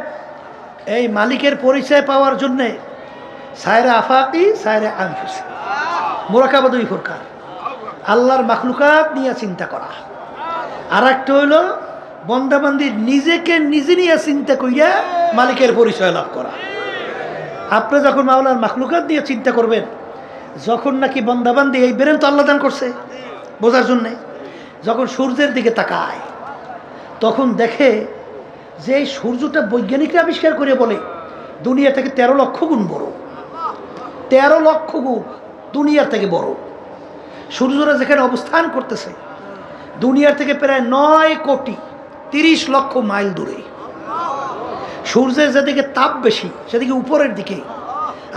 এই মালিকের পরিচয় পাওয়ার জন্যে সায়রে আফাকি, সায়রে আনফুসি, মুরাকাবা দুই প্রকার। আল্লাহর মাখলুকাত নিয়ে চিন্তা করা, আর একটা হইল বন্দাবান্দির নিজেকে নিজে নিয়ে চিন্তা করিয়া মালিকের পরিচয় লাভ করা। আপনি যখন মাওলার মাখলুকাত নিয়ে চিন্তা করবেন, যখন নাকি বন্দাবান্দি, এই বেরেন তো আল্লাহ দান করছে বোঝার জন্যে, যখন সূর্যের দিকে তাকায় তখন দেখে যে এই সূর্যটা বৈজ্ঞানিকরা আবিষ্কার করে বলে দুনিয়া থেকে 13 লক্ষ গুণ বড়। 13 লক্ষ গুণ দুনিয়ার থেকে বড়। সূর্যরা যেখানে অবস্থান করতেছে দুনিয়ার থেকে প্রায় 9,30,00,000 মাইল দূরে। সূর্যের যেদিকে তাপ বেশি সেদিকে উপরের দিকে,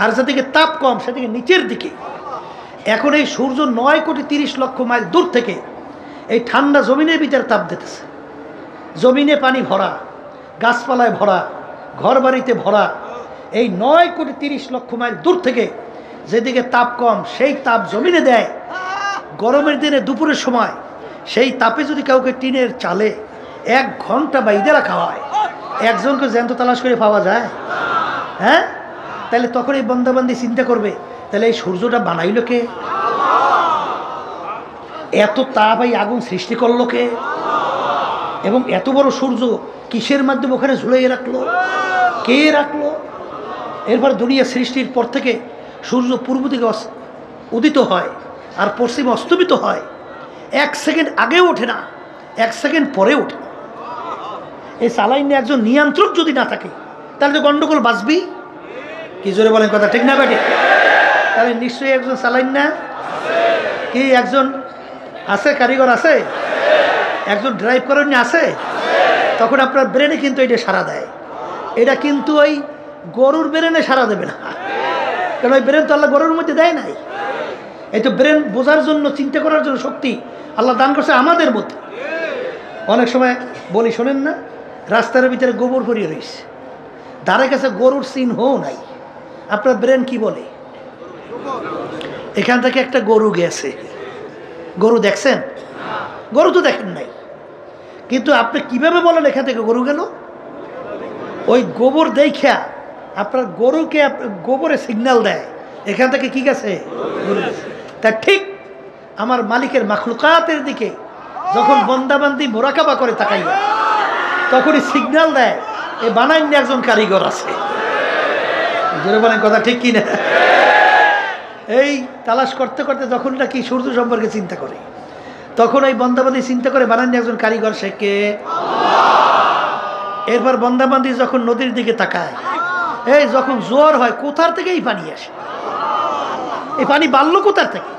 আর যেদিকে তাপ কম সেদিকে নিচের দিকে। এখন এই সূর্য 9,30,00,000 মাইল দূর থেকে এই ঠান্ডা জমিনের ভিতরে তাপ দিতেছে। জমিনে পানি ভরা, গাছপালায় ভরা, ঘর বাড়িতে ভরা। এই 9,30,00,000 মাইল দূর থেকে যেদিকে তাপ কম সেই তাপ জমিনে দেয়। গরমের দিনে দুপুরের সময় সেই তাপে যদি কাউকে টিনের চালে 1 ঘন্টা বাইরে রাখা হয়, একজনকে জ্যান্ত তালাশ করে পাওয়া যায়? হ্যাঁ, তাহলে তখন এই বন্দাবান্দি চিন্তা করবে, তাহলে এই সূর্যটা বানাইল কে? এত তাপ এই আগুন সৃষ্টি করলো কে? এবং এত বড় সূর্য কিসের মাধ্যমে ওখানে ঝুলাইয়ে রাখলো? কে রাখলো? এরপর দুনিয়া সৃষ্টির পর থেকে সূর্য পূর্ব দিকে উদিত হয় আর পশ্চিমে অস্তমিত হয়। 1 সেকেন্ড আগেও ওঠে না, 1 সেকেন্ড পরে ওঠে। এই সালাইনে একজন নিয়ন্ত্রক যদি না থাকে তাহলে তো গন্ডগোল বাঁচবি। কি জোরে বলেন কথা ঠিক না বেটে? তাহলে নিশ্চয়ই একজন সালাইন না কি একজন আছে, কারিগর আছে, একজন ড্রাইভ করেন আছে। তখন আপনার ব্রেনে কিন্তু এটা সাড়া দেয়। এটা কিন্তু ওই গরুর ব্রেনে সাড়া দেবে না, কারণ ওই ব্রেন তো আল্লাহ গরুর মধ্যে দেয় নাই। এই তো ব্রেন বোঝার জন্য, চিন্তা করার জন্য শক্তি আল্লাহ দান করছে আমাদের মধ্যে। অনেক সময় বলি শোনেন না, রাস্তার ভিতরে গোবর ভরিয়ে রয়েছে, ধারে কাছে গরুর চিহ্নও নাই। আপনার ব্রেন কি বলে? এখান থেকে একটা গরু গেছে। গরু দেখছেন? গরু তো দেখেন নাই, কিন্তু আপনি কিভাবে বলেন এখান থেকে গরু গেল? ওই গোবর দেখা আপনার গরুকে গোবরে সিগন্যাল দেয় এখান থেকে কি গেছে, গরু গেছে। তা ঠিক আমার মালিকের মাখলুকাতের দিকে যখন বন্দাবান্দি মোরাকাবা করে তাকাইয়া, তখনই সিগন্যাল দেয় এই বানাইনি একজন কারিগর আছে। জোরে বলেন কথা ঠিক কিনা? এই তালাশ করতে করতে যখন নাকি সূর্য সম্পর্কে চিন্তা করে, তখন ওই বন্দাবান্দি চিন্তা করে বানাইনি একজন কারিগর, সে কে? এরপর বন্দাবান্দি যখন নদীর দিকে তাকায়, এই যখন জোয়ার হয় কোথার থেকে এই পানি আসে, এই পানি বাড়লো কোথার থেকে,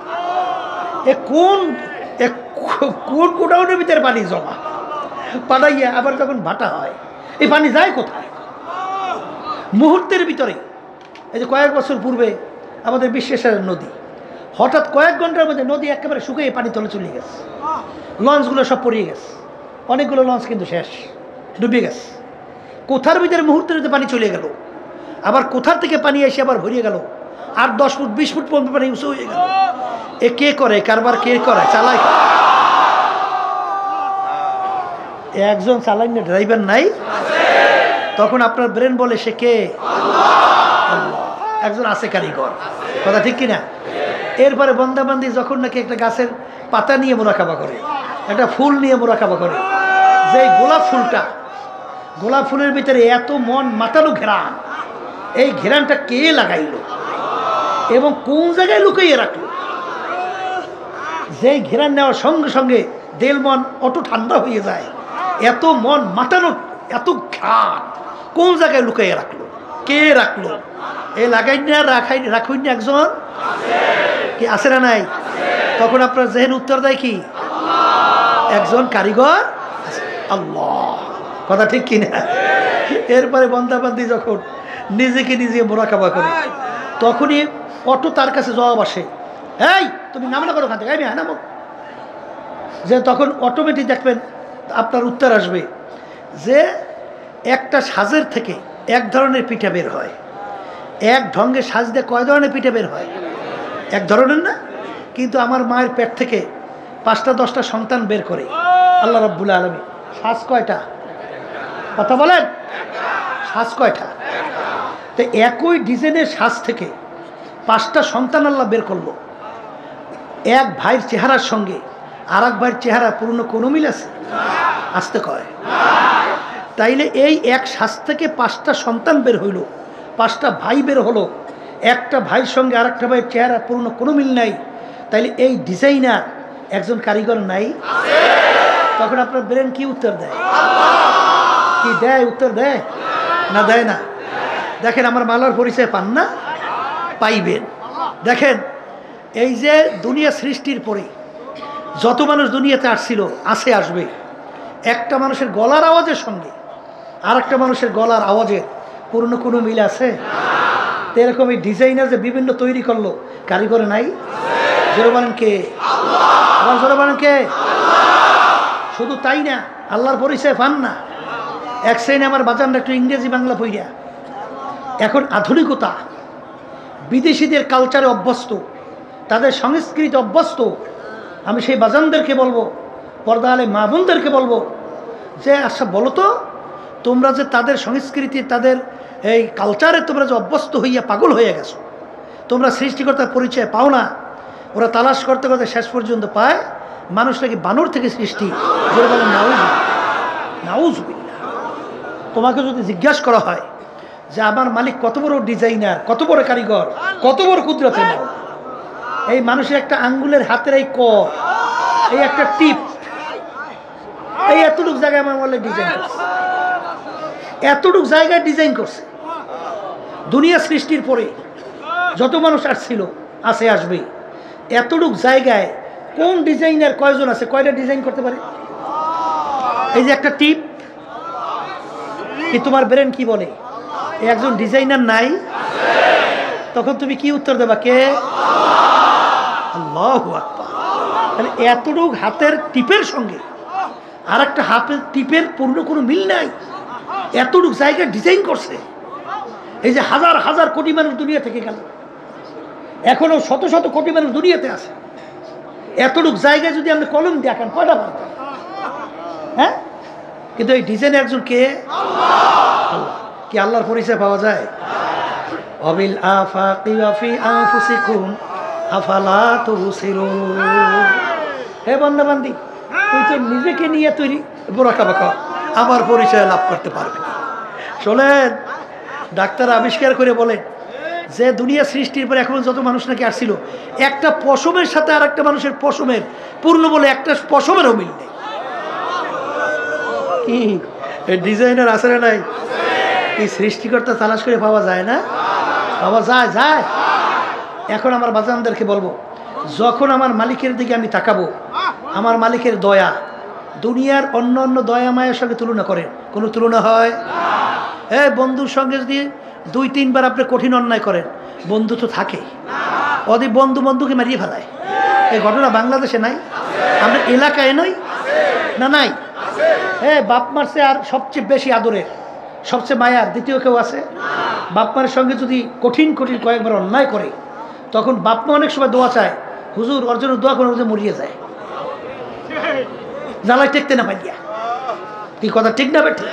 কোন গোডাউনের ভিতরে পানি জমা পাঠাইয়া আবার যখন ভাটা হয় এই পানি যায় কোথায়? মুহূর্তের ভিতরে। এই যে কয়েক বছর পূর্বে আমাদের বিশ্বেশ্বরের নদী, হঠাৎ কয়েক ঘন্টার মধ্যে নদী একেবারে শুকিয়ে পানি তলে চলে গেছে, লঞ্চগুলো সব পড়িয়ে গেছে, অনেকগুলো লঞ্চ কিন্তু শেষ, ডুবে গেছে। কোথার ভিতরে মুহূর্তের ভিতরে পানি চলে গেল, আবার কোথার থেকে পানি এসে আবার ভরিয়ে গেল, আর 10 ফুট 20 ফুট পর্যন্ত পানি উঁচু হয়ে গেল। এ কে করে? কারবার কে করে? চালায়। একজন চালায় না, ড্রাইভার নাই। তখন আপনার ব্রেন বলে সে কে? আল্লাহ। একজন আছে কারিগর, কথা ঠিক কিনা? এরপরে বন্দাবান্দি যখন নাকি একটা গাছের পাতা নিয়ে মোরাকাবা করে, একটা ফুল নিয়ে মোরাকাবা করে, যে গোলাপ ফুলটা, গোলাপ ফুলের ভিতরে এত মন মাতানো ঘেরান, এই ঘেরানটা কে লাগাইলো এবং কোন জায়গায় লুকিয়ে রাখলো? যে ঘেরান নেওয়ার সঙ্গে সঙ্গে দেল মন অটো ঠান্ডা হয়ে যায়, এত মন মাতানো, এত ঘ্রাণ কোন জায়গায় লুকিয়ে রাখলো? কে রাখলো? এ লাগাই না, রাখুন না একজন কি আছে না নাই? তখন আপনার জেহেন উত্তর দেয় কি? একজন কারিগর আল্লাহ, কথা ঠিক কিনা? এরপরে বন্দাবান্দি যখন নিজেকে নিজে মোরাকাবা করে, তখনই অটো তার কাছে জবাব আসে, এই তুমি নামে না করো ওখান থেকে, আমি নামো। যে তখন অটোমেটিক দেখবেন আপনার উত্তর আসবে যে একটা সাজের থেকে এক ধরনের পিঠা বের হয়, এক ঢঙ্গে সাজ দিয়ে কয় ধরনের পিঠা বের হয়? এক ধরনের না? কিন্তু আমার মায়ের পেট থেকে 5টা 10টা সন্তান বের করে আল্লাহ রাব্বুল আলামিন। সাজ কয়টা? কথা বলেন, সাজ কয়টা? তো একই ডিজাইনের সাজ থেকে 5টা সন্তান আল্লাহ বের করলো। এক ভাইয়ের চেহারার সঙ্গে আর এক ভাইয়ের চেহারা পুরনো কোনো মিল আছে? আসতে কয়। তাইলে এই এক সাজ থেকে 5টা সন্তান বের হইল, 5টা ভাই বের হলো, একটা ভাইয়ের সঙ্গে আর একটা ভাইয়ের চেহারা পুরনো কোনো মিল নাই। তাইলে এই ডিজাইনার একজন কারিগর নাই? তখন আপনার ব্রেন কি উত্তর দেয়? কি দেয়? উত্তর দেয় না দেয় না? দেখেন আমার মালার পরিচয় পান না? পাইবেন। দেখেন এই যে দুনিয়া সৃষ্টির পরে যত মানুষ দুনিয়াতে আসছিল, আছে, আসবে, একটা মানুষের গলার আওয়াজের সঙ্গে আর একটা মানুষের গলার আওয়াজের পুরনো কোনো মিল আছে? তো এরকম এই ডিজাইনার যে বিভিন্ন তৈরি করলো, কারিগর নাই? জোরে বলেন কে? আবার জোরে বলেন কে? শুধু তাই না, আল্লাহর পরিচয় পান না। এক শ্রেণী আমার বাজানরা একটু ইংরেজি বাংলা পইরা এখন আধুনিকতা, বিদেশিদের কালচারে অভ্যস্ত, তাদের সংস্কৃতি অভ্যস্ত। আমি সেই বাজানদেরকে বলবো, পর্দা আলে মা বোনদেরকে বলবো যে আচ্ছা বলো তো, তোমরা যে তাদের সংস্কৃতি, তাদের এই কালচারে তোমরা যে অভ্যস্ত হইয়া পাগল হয়ে গেছো, তোমরা সৃষ্টিকর্তার পরিচয় পাও না। ওরা তালাশ করতে করতে শেষ পর্যন্ত পায় মানুষ নাকি বানর থেকে সৃষ্টি। যেটা বলেন নাউজুবিল্লাহ। তোমাকে যদি জিজ্ঞাসা করা হয় যে আমার মালিক কত বড় ডিজাইনার, কত বড় কারিগর, কত বড় কুদরতের মালিক, এই মানুষের একটা আঙ্গুলের হাতের এই কর, এই একটা টিপ, এতটুক জায়গায় আমার মোল্লা ডিজাইন করছে, এতটুক জায়গায় ডিজাইন করছে। দুনিয়া সৃষ্টির পরে যত মানুষ আসছিল, আসে, আসবে, এতটুক জায়গায় কোন ডিজাইনার কয়জন আছে, কয়টা ডিজাইন করতে পারে? এই যে একটা টিপ, কি তোমার ব্রেন কি বলে? একজন ডিজাইনার নাই? তখন তুমি কি উত্তর দেবা? কে? আল্লাহু আকবার। তাহলে এতটুক হাতের টিপের সঙ্গে আর একটা হাতের টিপের পূর্ণ কোনো মিল নাই। এতটুক জায়গা ডিজাইন করছে। এই যে হাজার হাজার কোটি মানুষ দুনিয়া থেকে গেল, এখনো শত শত কোটি মানুষ দুনিয়াতে আছে। এতটুক জায়গায় যদি আপনি কলম দেখান কয়টা পারবেন? হ্যাঁ, কিন্তু এই ডিজাইন একজন কে? আল্লাহ। কি আল্লাহর পরিচয় পাওয়া যায়? অবিল আফাকি ওয়া ফি আনফুসিকুম আফালা তুবসিরুন। হে বান্দা বান্দি, তুই তো নিজেকে নিয়ে তৈরি বোরাকাবা কর, আমার পরিচয় লাভ করতে পারবি না। শোনেন, ডাক্তার আবিষ্কার করে বলে যে দুনিয়া সৃষ্টির পরে এখন যত মানুষ নাকি আসছিল, একটা পশমের সাথে আর একটা মানুষের পশমের পূর্ণ বলে একটা পশমেরও মিল নেই। কি ডিজাইনার আছে না নাই? এই সৃষ্টিকর্তা তালাশ করে পাওয়া যায় না? পাওয়া যায়, যায়। এখন আমার বাজানদেরকে বলবো, যখন আমার মালিকের দিকে আমি তাকাবো, আমার মালিকের দয়া দুনিয়ার অন্য অন্য দয়া মায়ের সঙ্গে তুলনা করেন, কোনো তুলনা হয়? হ্যাঁ, বন্ধুর সঙ্গে যদি 2-3 বার আপনি কঠিন অন্যায় করেন, বন্ধু তো থাকে, ওদের বন্ধু বন্ধুকে মারিয়ে ফেলায়। এই ঘটনা বাংলাদেশে নাই? আমরা এলাকায় নই না? নাই। হ্যাঁ, বাপ মারছে আর সবচেয়ে বেশি আদরের, সবচেয়ে মায়ার দ্বিতীয় কেউ আছে? বাপ মায়ের সঙ্গে যদি কঠিন কঠিন কয়েকবার অন্যায় করে, তখন বাপ মা অনেক সময় দোয়া চায়, হুজুর ওর জন্য দোয়া করে, ওদের মরিয়ে যায়, জ্বালায় টেকতে না পাইয়া। কি কথা ঠিক না বেঠিক?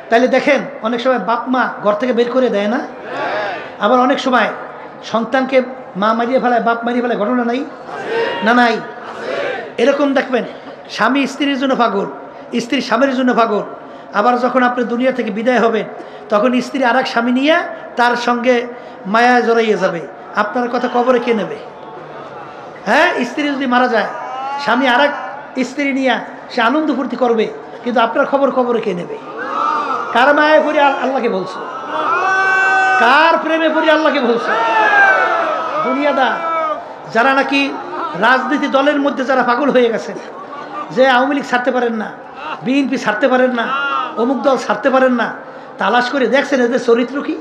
তাইলে দেখেন, অনেক সময় বাপ মা ঘর থেকে বের করে দেয় না? আবার অনেক সময় সন্তানকে মা মারিয়ে ফেলায়, বাপ মারিয়ে ফেলায়, ঘটনা নাই না? নাই। এরকম দেখবেন, স্বামী স্ত্রীর জন্য পাগল, স্ত্রী স্বামীর জন্য পাগল। আবার যখন আপনি দুনিয়া থেকে বিদায় হবেন, তখন স্ত্রী আর এক স্বামী নিয়ে তার সঙ্গে মায়া জড়াইয়ে যাবে। আপনার কথা কবরে কে নেবে? হ্যাঁ, স্ত্রী যদি মারা যায়, স্বামী আর এক স্ত্রী নিয়ে সে আনন্দ ফুর্তি করবে, কিন্তু আপনার খবর কবরে কে নেবে? কার মায়ায় পড়ে আল্লাহকে বলছো? কার প্রেমে পড়ে আল্লাহকে বলছো? দুনিয়াদা যারা নাকি রাজনীতি দলের মধ্যে যারা পাগল হয়ে গেছেন, যে আওয়ামী লীগ ছাড়তে পারেন না, বিএনপি ছাড়তে পারেন না, অমুক দল ছাড়তে পারেন না, তালাশ করে দেখছেন এদের চরিত্র কি?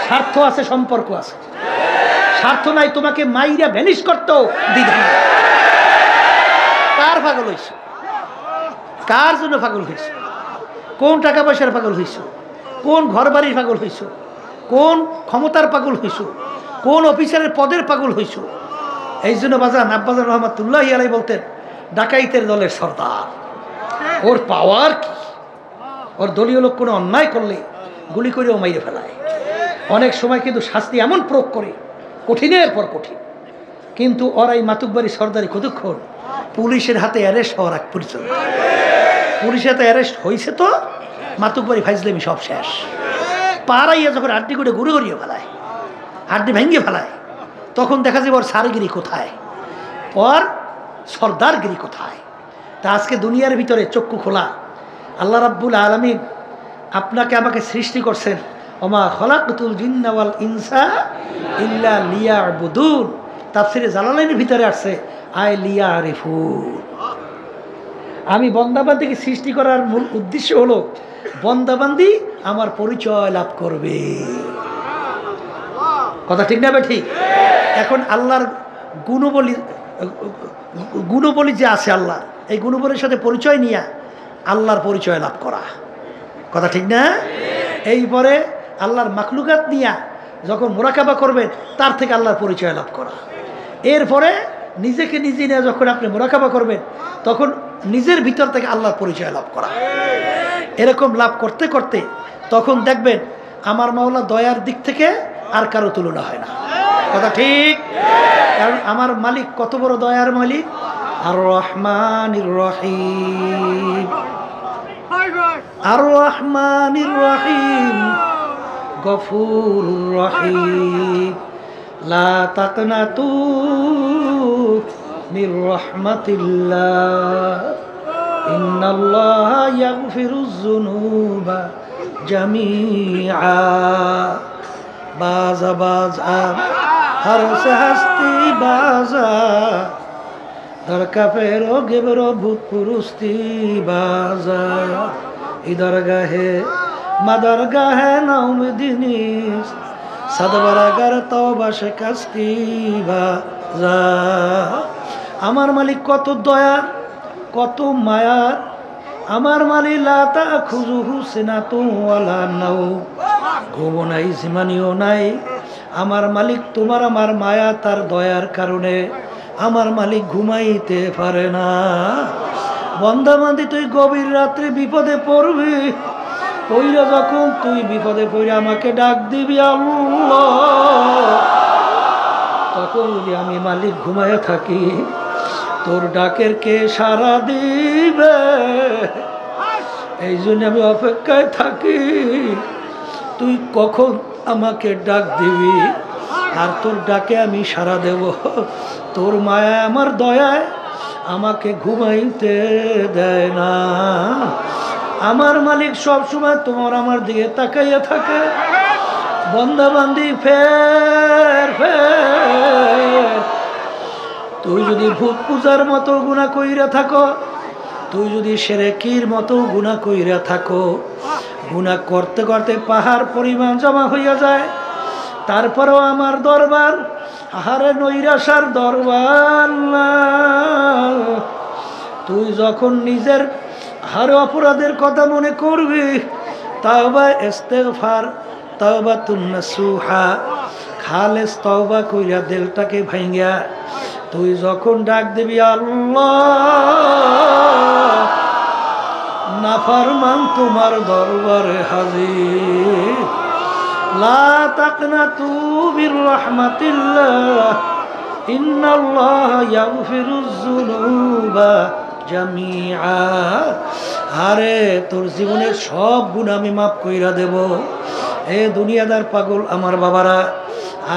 স্বার্থ আছে, সম্পর্ক আছে। স্বার্থ নাই, তোমাকে মাইরা ভ্যানিশ করতেও দ্বিধা নাই। কার পাগল হয়েছে? কার জন্য পাগল হয়েছে? কোন টাকা পয়সার পাগল হয়েছ? কোন ঘর বাড়ির পাগল হয়েছ? কোন ক্ষমতার পাগল হয়েছ? কোন অফিসারের পদের পাগল হয়েছ? এই জন্য বাজান আব্বাজান রহমাতুল্লাহি আলাইহি বলতেন, ডাকাইতের দলের সর্দার, ওর পাওয়ার কি? ওর দলীয় লোক কোনো অন্যায় করলে গুলি করেও মাইরে ফেলায়। অনেক সময় কিন্তু শাস্তি এমন প্রয়োগ করে, কঠিনের পর কঠিন। কিন্তু ওর এই মাতুব্বারি সর্দারি কতক্ষণ? পুলিশের হাতে অ্যারেস্ট হওয়ার আগ পর্যন্ত। পুলিশের হাতে অ্যারেস্ট হয়েছে তো মাতুব্বারি ফাইজলামি সব শেষ। পাড়াইয়া যখন হাড্ডি করে ঘুরে ঘুরিয়ে ফেলায়, হাড্ডি ভেঙে ফেলায়, তখন দেখা যাবে ওর সারগিরি কোথায়, ওর সর্দারগিরি কোথায়। তা আজকে দুনিয়ার ভিতরে চক্ষু খোলা, আল্লাহ রাব্বুল আলামিন আপনাকে আমাকে সৃষ্টি করছেন, ওমা খলাকতুল জিন্না ওয়াল ইনসা ইল্লা লিয়াবুদুন। তাফসীরে জালালাইনের ভিতরে আসছে আই লিয়ারিফুন। আমি বন্দাবান্দিকে সৃষ্টি করার মূল উদ্দেশ্য হলো বন্দাবান্দি আমার পরিচয় লাভ করবে। কথা ঠিক না বেঠিক? এখন আল্লাহর গুণবলী যে আছে আল্লাহ, এই গুণবলীর সাথে পরিচয় নিয়ে আল্লাহর পরিচয় লাভ করা। কথা ঠিক না? এইপরে আল্লাহর মাখলুকাত নিয়ে যখন মোরাকাবা করবেন, তার থেকে আল্লাহর পরিচয় লাভ করা। এরপরে নিজেকে নিজে নিয়ে যখন আপনি মোরাকাবা করবেন, তখন নিজের ভিতর থেকে আল্লাহর পরিচয় লাভ করা। এরকম লাভ করতে করতে তখন দেখবেন আমার মাওলা দয়ার দিক থেকে আর কারো তুলনা হয় না। কথা ঠিক? কারণ আমার মালিক কত বড় দয়ার মালিক, আর রহমানির রহিম, আর রহমানির রহিম, গফুরুর রহিম, লা তাকনাতু মির রাহমাতিল্লাহ। ইন্নাল্লাহা ইয়াগফিরুয যুনুবা জামিআ। বাজা বাজা हर से हस्ती बाजा दरका फेरो गेबरो भूत पुरुस्ती बाजा इधर गाहे मदर गाहे नौमदिनी सदबरागर तौबा शिकस्ती बाजा। আমার মালিক কত দয়ার কত মায়ার, আমার মালিক লা তাখুযুহু সিনাতুন ওয়ালা নাওম, ঘুমও নাই জিমানিও নাই। আমার মালিক তোমার আমার মায়া তার দয়ার কারণে আমার মালিক ঘুমাইতে পারে না। বন্দা বান্দি তুই গভীর রাত্রে বিপদে পড়বি, পইরা যখন তুই বিপদে পড়ে আমাকে ডাক দিবি আল্লাহ, তখন যদি আমি মালিক ঘুমায় থাকি তোর ডাকের কে সাড়া দিবে? এই জন্য আমি অপেক্ষায় থাকি তুই কখন আমাকে ডাক দিবি, আর তোর ডাকে আমি সাড়া দেব। তোর মায়া আমার দয়ায় আমাকে ঘুমাইতে দেয় না। আমার মালিক সব সময় তোমার আমার দিকে তাকাইয়া থাকে। বন্দা বান্দি ফের ফের, তুই যদি ভূত পূজার মতো গুনাহ কইরা থাকো, তুই যদি শিরকির মতো গুনাহ কইরা থাকো, গুনাহ করতে করতে পাহাড় পরিমাণ জমা হইয়া যায়, তারপরেও আমার দরবার আহারে নৈরাশার দরবার না। তুই যখন নিজের হার অপরাধের কথা মনে করবি, তাওবা ইস্তেগফার তাওবাতুন নাসুহা খালেস তওবা কইরা দিলটাকে ভাঙিয়া তুই যখন ডাক দিবি আল্লাহ, নাফরমান তোমার দরবারে হাজির। লা তাকনাতু বির রাহমাতিল্লাহ ইন্নাল্লাহা ইয়াগফিরুয যুনুবা জামিআ। আরে তোর জীবনের সব গুনাহ আমি মাফ কইরা দেব। এ দুনিয়াদার পাগল আমার বাবারা,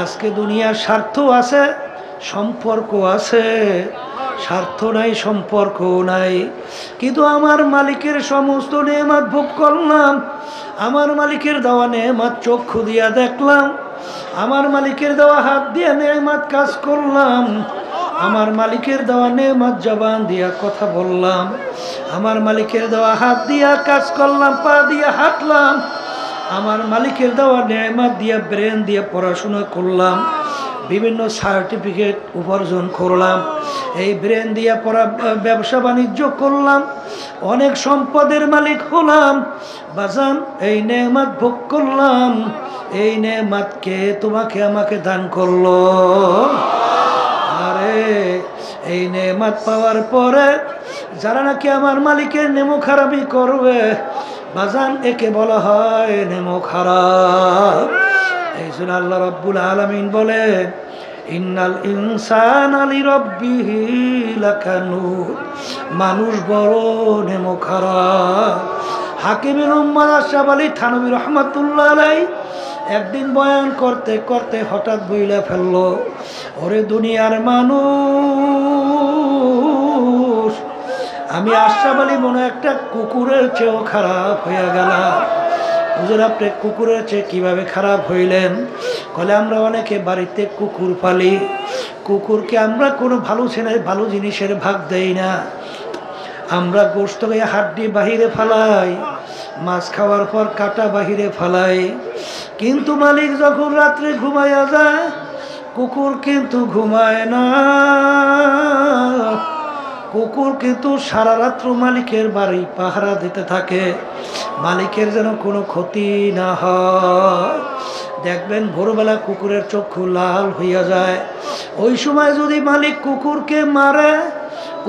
আজকে দুনিয়ার স্বার্থ আছে, সম্পর্ক আছে, স্বার্থ নাই সম্পর্ক নাই, কিন্তু আমার মালিকের সমস্ত নেয়ামত ভোগ করলাম, আমার মালিকের দেওয়া নেয়ামত চক্ষু দিয়া দেখলাম, আমার মালিকের দেওয়া হাত দিয়া নেয়ামত কাজ করলাম, আমার মালিকের দেওয়া নেয়ামত জবান দিয়া কথা বললাম, আমার মালিকের দেওয়া হাত দিয়া কাজ করলাম, পা দিয়া হাঁটলাম, আমার মালিকের দেওয়া নেয়ামত দিয়া ব্রেন দিয়া পড়াশোনা করলাম, বিভিন্ন সার্টিফিকেট উপার্জন করলাম, এই ব্রেন দিয়া পড়া ব্যবসা বাণিজ্য করলাম, অনেক সম্পদের মালিক হলাম। বাজান এই নেয়ামত ভোগ করলাম, এই নেয়ামতকে তোমাকে আমাকে দান করলো। আরে এই নেয়ামত পাওয়ার পরে যারা নাকি আমার মালিকের নেমো খারাপি করবে, বাজান একে বলা হয় নেমো খারাপ। এই জন্য আল্লাহ রাব্বুল আলামিন বলেন ইন্নাল ইনসানা লিরাব্বিহি লাকানুদ, মানুষ বড় নেমো খারাপ। হাকিমের উম্মাদ আশরাফ আলী থানভী রহমাতুল্লাহ আলাইহি একদিন বয়ান করতে করতে হঠাৎ বইলা ফেললো, ওরে দুনিয়ার মানুষ, আমি আশরাফ আলী মনে একটা কুকুরের চেয়েও খারাপ হইয়া গেলাম। হুজুর আপনি কুকুরের চেয়ে কীভাবে খারাপ হইলেন? বলে আমরা অনেকে বাড়িতে কুকুর পালি, কুকুরকে আমরা কোনো ভালো জিনিসের ভাগ দেই না, আমরা গোশত খেয়ে হাড্ডি বাহিরে ফালাই, মাছ খাওয়ার পর কাটা বাহিরে ফালাই, কিন্তু মালিক যখন রাত্রে ঘুমাইয়া যায় কুকুর কিন্তু ঘুমায় না। কুকুর কিন্তু সারা রাত্র মালিকের বাড়ি পাহারা দিতে থাকে, মালিকের যেন কোনো ক্ষতি না হয়। দেখবেন ভোরবেলা কুকুরের চক্ষু লাল হইয়া যায়, ওই সময় যদি মালিক কুকুরকে মারে,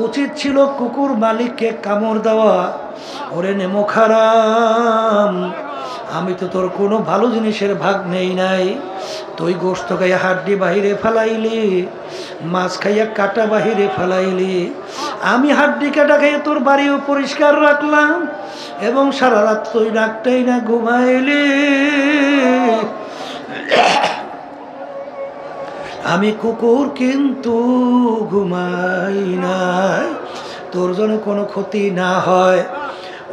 উচিত ছিল কুকুর মালিককে কামড় দেওয়া। ওরে নেমো খারাম, আমি তো তোর কোনো ভালো জিনিসের ভাগ নেই নাই, তুই গোশত খাইয়া হাড্ডি বাহিরে ফেলাইলি, মাছ খাইয়া কাটা বাহিরে ফেলাইলি, আমি হাড্ডি কাটা খাইয়া তোর বাড়িও পরিষ্কার রাখলাম, এবং সারা রাত তুই ডাকটাই না ঘুমাইলি। আমি কুকুর কিন্তু ঘুমাই নাই, তোর জন্য কোনো ক্ষতি না হয়।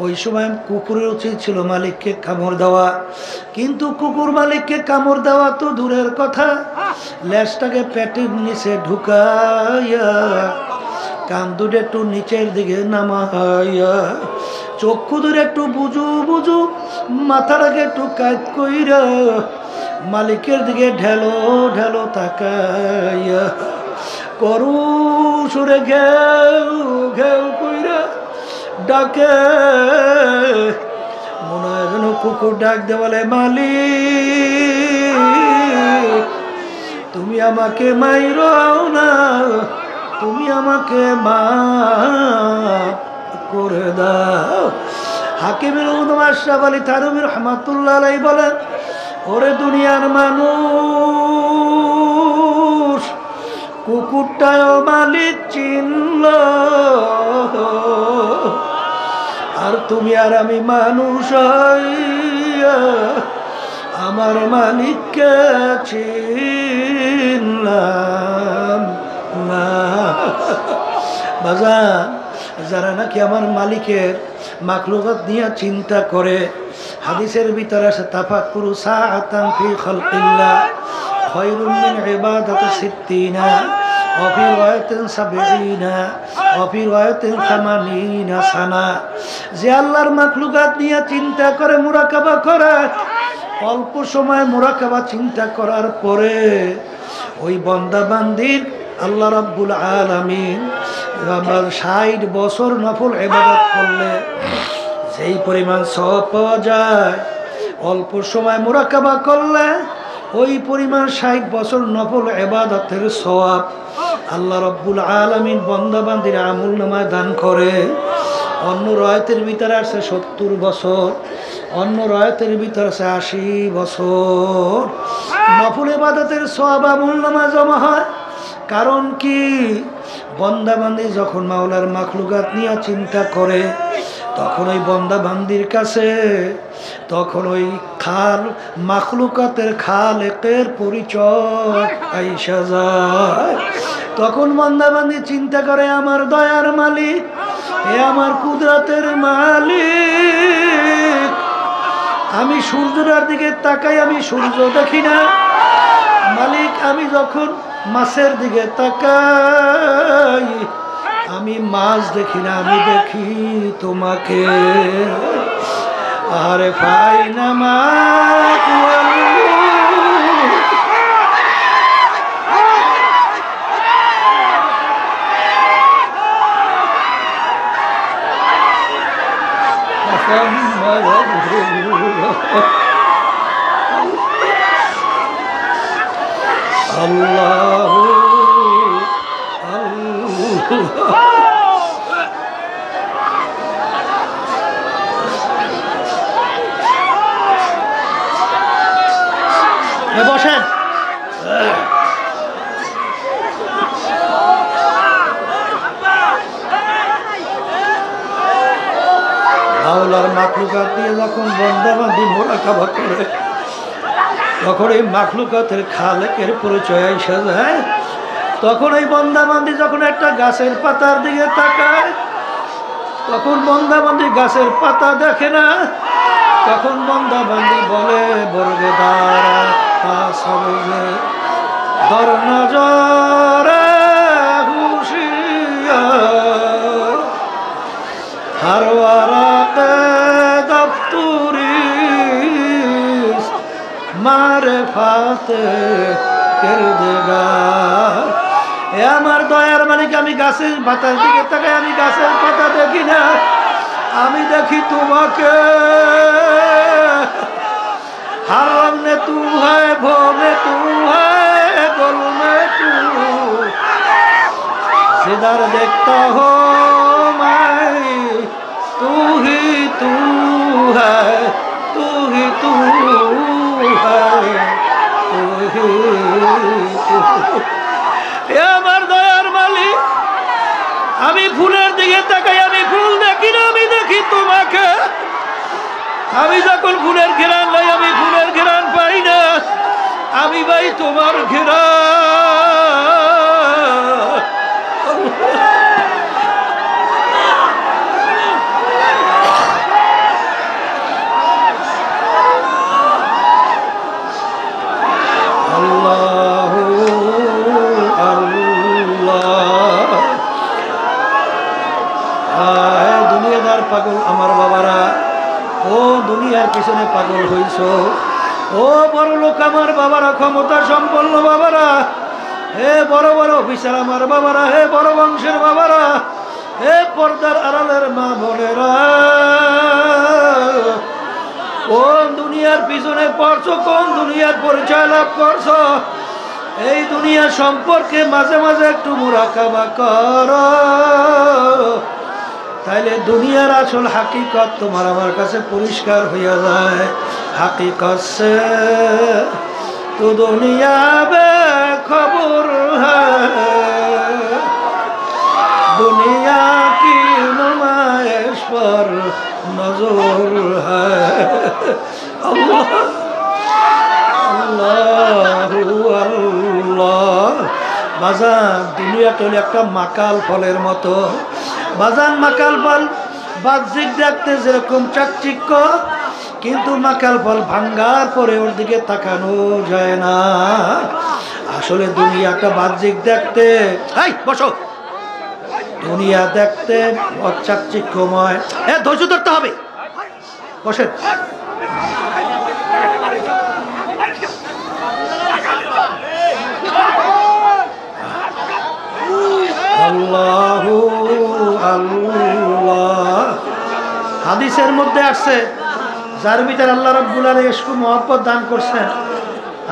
ওই সময় কুকুরের উচিত ছিল মালিককে কামড় দেওয়া, কিন্তু কুকুর মালিককে কামড় দেওয়া তো দূরের কথা, লেজটাকে পেটের নিচে ঢুকাইয়া কান দুটো একটু নিচের দিকে নামাইয়া চক্ষু ধরে একটু বুঝু বুঝু মাথাটাকে একটু কাজ কইরা মালিকের দিকে ঢেলো ঢেলো তাকাইয়া করু সুরে ঘেউ ঘেউ কইরা ডাকে। মনে হয় যেন কুকুর ডাক দে বলে, মালিক তুমি আমাকে মাইরাও না, তুমি আমাকে মাফ করে দাও। হাকিমুল উলামা আশরাফ আলী থানভী রাহমাতুল্লাহ আলাইহি বলেন, ওরে দুনিয়ার মানুষ, কুকুরটাও মালিক চিনল, আর তুমি আর আমি মানুষ হইয়া আমার মালিককে চিনলাম না। বাজান, যারা নাকি আমার মালিকের মাখলুকাত নিয়ে চিন্তা করে, হাদিসের ভিতরে আছে তাফাক্কুরু সাআতান ফি খালকিল্লাহ খায়রুম মিন ইবাদাতি সিত্তিনা ওয়া ফি রাওয়ায়াতিন সাবঈনা ওয়া ফি রাওয়ায়াতিন 80 সানা। যে আল্লাহর মাখলুকাত নিয়ে চিন্তা করে, মুরাকাবা করে, অল্প সময় মুরাকাবা চিন্তা করার পরে ওই বান্দা বান্দির আল্লাহ রাব্বুল আলামিন 60 বছর নফল ইবাদত করলে যেই পরিমাণ সওয়াব পাওয়া যায়, অল্প সময় মুরাকাবা করলে ওই পরিমাণ 60 বছর নফল ইবাদতের সওয়াব আল্লাহ রাব্বুল আলামিন বান্দা বান্দির আমলনামায় দান করে। অন্য রায়াতের ভিতরে আছে 70 বছর, অন্য রায়াতের ভিতরে আছে 80 বছর নফল ইবাদতের সওয়াব আমলনামায় জমা হয়। কারণ কি, বান্দা বান্দি যখন মাওলার মাখলুকাত নিয়ে চিন্তা করে, তখন ওই বান্দা বান্দির কাছে তখন ওই খাল মাখলুকাতের খালেকের পরিচয় আইসা যায়। তখন বান্দা বান্দি চিন্তা করে, আমার দয়ার মালিক, এ আমার কুদরতের মালিক, আমি সূর্যটার দিকে তাকাই, আমি সূর্য দেখি না। মালিক, আমি যখন মাছের দিকে তাকাই, আমি মাছ দেখি না, আমি দেখি তোমাকে। আরে ফাইনা মা আল্লাহ বসেন। মাওলার মাখলুকাত দিয়ে যখন বান্দা বান্দি মুরাকাবা করে, তখন এই মাখলুকাতের খালেকের পরিচয় আইসা যায়। তখন এই বান্দা বান্দি যখন একটা গাছের পাতার দিকে তাকায়, তখন বান্দা বান্দি গাছের পাতা দেখে না। তখন বান্দা বান্দি বলে, বর্গে দাঁড়া সবজে দর নজরে হুশিয়ার হারওয়ারাতে দফতুরি মারে ফাতে কিরদেগার। এ আমার দয়ার মালিক, আমি গাছের পাতার দিকে তাকাই, আমি গাছের পাতা দেখি না, আমি দেখি তোমাকে। हर रंग में तू है, भो में तू है, गुल में तू, जिधर देखता हो मैं तू ही तू है, तू ही तू है, तू ही तू। ये আমার দয়ার মালিক, আমি ফুলের দিকে তাকাই, আমি ফুল দেখি না, আমি দেখি তোমাকে। আমি যখন ফুলের ঘেরান লাই, আমি ফুলের ঘেরান পাই না, আমি ভাই তোমার ঘেরান। ও দুনিয়ার পিছনে পাগল হইছ, ও বড় লোক আমার বাবারা, ক্ষমতা সম্পন্ন বাবারা, হে বড় বড় অফিসার আমার বাবারা, হে বড় বংশের বাবারা, হে পর্দার আড়ালের মা বোনেরা, কোন দুনিয়ার পিছনে পড়ছো, কোন দুনিয়ার পরিচয় লাভ করছো? এই দুনিয়া সম্পর্কে মাঝে মাঝে একটু মুরাকাবা করো, তাইলে দুনিয়ার আসল হাকিকত তোমার আমার কাছে পরিষ্কার হইয়া যায়। হাকিকত সে তো দুনিয়া বে খবর হ্যায়, দুনিয়া কি নুমাইশ পর নজর হ্যায়। আল্লাহ আল্লাহু আল্লাহ। বাজান দুনিয়াটা হলো একটা মাকাল ফলের মতো। বাজান মাকাল ফল বাহ্যিক দেখতে যেরকম চাকচিক্য, কিন্তু মাকাল ফল ভাঙ্গার পরে ওর দিকে তাকানো যায় না। আসলে দুনিয়াটা বাহ্যিক দেখতে, এই বসো, দুনিয়া দেখতে চাকচিক্যময়। ধৈর্য ধরতে হবে, বসেন। আল্লাহু আল্লাহ। হাদিসের মধ্যে আসছে, যার ভিতরে আল্লাহ রাব্বুল আলামিন ইশক মহব্বত দান করছেন,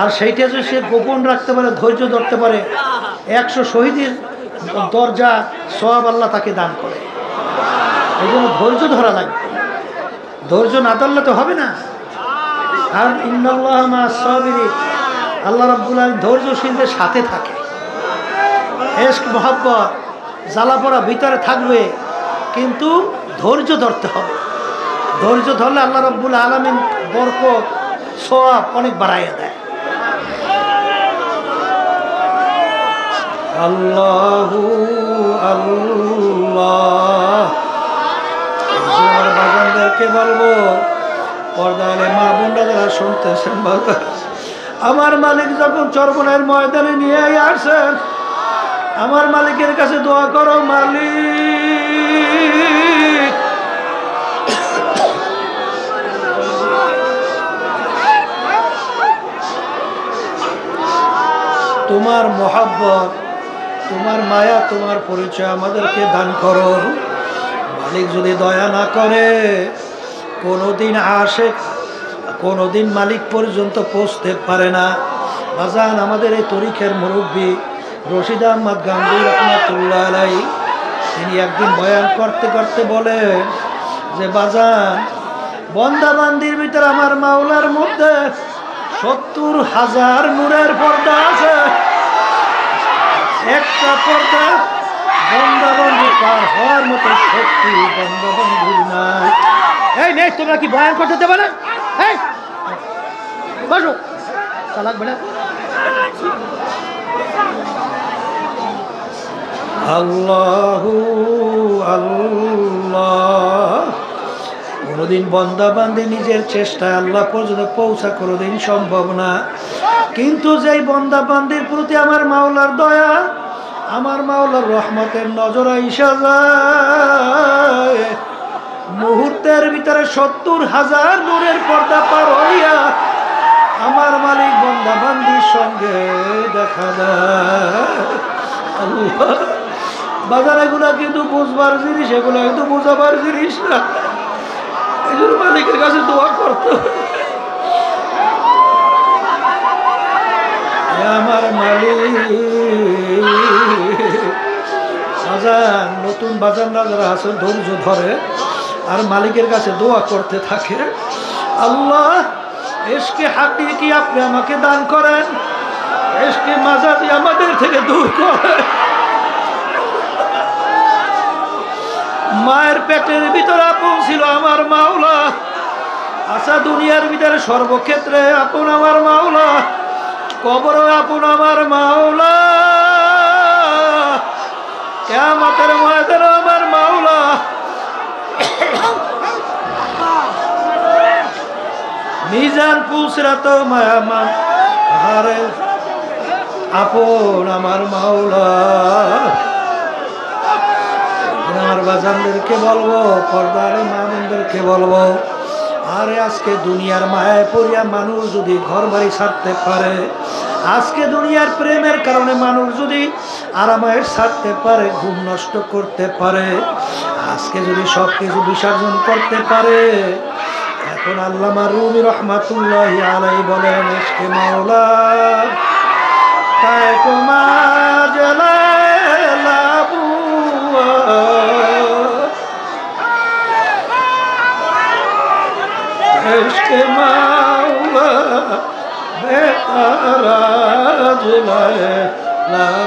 আর সেইটা যদি সে গোপন রাখতে পারে, ধৈর্য ধরতে পারে, 100 শহীদের দরজা সওয়াব আল্লাহ তাকে দান করে। এই জন্য ধৈর্য ধরা লাগবে, ধৈর্য না ধরলে তো হবে না। আর ইন্নাল্লাহা মা'আস সাবিরিন, আল্লাহ রাব্বুল আলামিন ধৈর্যশীলদের সাথে থাকে। ইশক মহব্বত জ্বালা পড়া ভিতরে থাকবে, কিন্তু ধৈর্য ধরতে হবে। ধৈর্য ধরলে আল্লাহ রাব্বুল আলামিন বরকত সওয়াব অনেক বাড়াইয়া দেয়। আল্লাহু আল্লাহ। আমার বাজানদেরকে বলবো, পর্দালে মা বোনরা যারা শুনতেছেন, আমার মালিক যখন চরমনের ময়দানে নিয়ে আসেন, আমার মালিকের কাছে দোয়া করো, মালিক তোমার মহব্বত, তোমার মায়া, তোমার পরিচয় আমাদেরকে দান করো। মালিক যদি দয়া না করে, কোনোদিন আশিক কোনোদিন মালিক পর্যন্ত পৌঁছতে পারে না। বাজান আমাদের এই তরিকের মুরব্বী রশিদ আহমদ গাঙ্গুহি রহমাতুল্লাহ আলাইহি, তিনি একদিন বয়ান করতে করতে বলেন যে, বাজান বন্দাবান্দির ভিতরে আমার মাওলার মধ্যে 70,000 নূরের পর্দা আছে। একটা পর্দা বন্দাবন্ধু পার হওয়ার মতো শক্তি বন্দাবন্ধুর নাই। এই নেই, তোমরা কি বয়ান করতে দেবে না? এই বসো, চালাক বেটা। আল্লাহু আল্লাহ। কোনোদিন বন্দাবান্দি নিজের চেষ্টায় আল্লাহ পর্যন্ত পৌঁছা কোনোদিন সম্ভব না, কিন্তু যেই বন্দাবান্দির প্রতি আমার মাওলার দয়া, আমার মাওলার রহমতের নজর আইসা যায়, মুহূর্তের ভিতরে 70,000 নূরের পর্দা পার হইয়া আমার মালিক বন্দাবান্দির সঙ্গে দেখা যায়। আল্লাহ বাজার, এগুলা কিন্তু বুঝবার জিনিস, এগুলো কিন্তু বোঝাবার জিনিস না। এই জন্য মালিকের কাছে দোয়া করতে হবে, আমার মালিক। বাজার নতুন বাজাররা যারা আছে, ধৈর্য ধরে আর মালিকের কাছে দোয়া করতে থাকে, আল্লাহ ইশকে হাকিকি আপনি আমাকে দান করেন, ইশকে মাজাজি আমাদের থেকে দূর করেন। মায়ের পেটের ভিতরে আপন ছিল আমার মাওলা, আচ্ছা দুনিয়ার ভিতরে সর্বক্ষেত্রে আপন আমার মাওলা, কবরে আপন আমার মাওলা, কিয়ামতের ময়দানে আমার মাওলা। মিজান পুসরাত মায়ামান হারে আপন আমার মাওলা। আমার বাজানদেরকে বলবো, পর্দারে মা বোনদেরকে বলবো, আরে আজকে দুনিয়ার মায়ায় পড়িয়া মানুষ যদি ঘর বাড়ি ছাড়তে পারে, আজকে দুনিয়ার প্রেমের কারণে মানুষ যদি আরামায়ের ছাড়তে পারে, ঘুম নষ্ট করতে পারে, আজকে যদি সব কিছু বিসর্জন করতে পারে, এখন আল্লামা রুমি রহমাতুল্লাহি আলাইহি বলেন ইশকে মাওলা তাই কুমা জালালাবুয়া ইশকে মাওলা বেতারা জালালাবুয়া।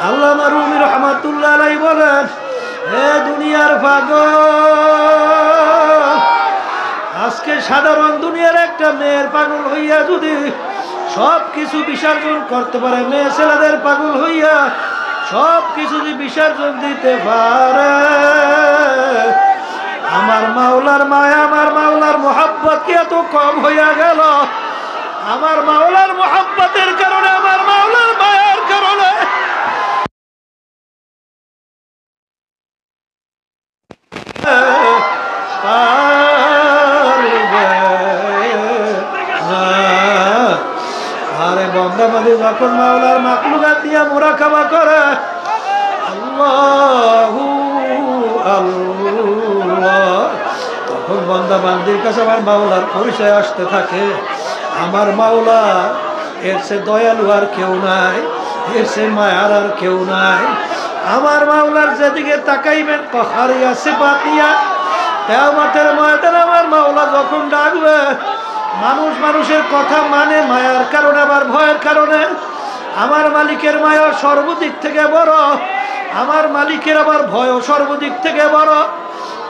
আল্লামা রুমি রহমাতুল্লাহি আলাইহি বলেন হে দুনিয়ার পাগল, আজকে সাধারণ দুনিয়ার একটা মেয়ের পাগল হইয়া যদি সব কিছু বিসর্জন করতে পারে, মেয়ে ছেলেদের পাগল হইয়া সব কিছু যদি বিসর্জন দিতে পারে, আমার মাওলার মায়া আমার মাওলার মোহাব্বত কি এত কম হইয়া গেল? আমার মাওলার মোহাব্বতের কারণে আমার মাওলার মায়ার কারণে আরে বন্দাবাদী যখন মাওলার মাকলুকাত দিয়া মুরাকাবা করে, আল্লাহু আল্লাহ, তখন বন্দাবান্দির কাছে আমার মাওলার পরিচয় আসতে থাকে। আমার মাওলা এর সে দয়ালু আর কেউ নাই, এর সে মায়ার আর কেউ নাই। আমার মাওলার যেদিকে তাকাইবেন কহারিয়া সিফাত নিয়া কিয়ামতের ময়দানে আমার মাওলা যখন ডাকবে, মানুষ মানুষের কথা মানে মায়ার কারণে আবার ভয়ের কারণে। আমার মালিকের মায়া সর্বদিক থেকে বড়, আমার মালিকের আবার ভয় সর্বদিক থেকে বড়।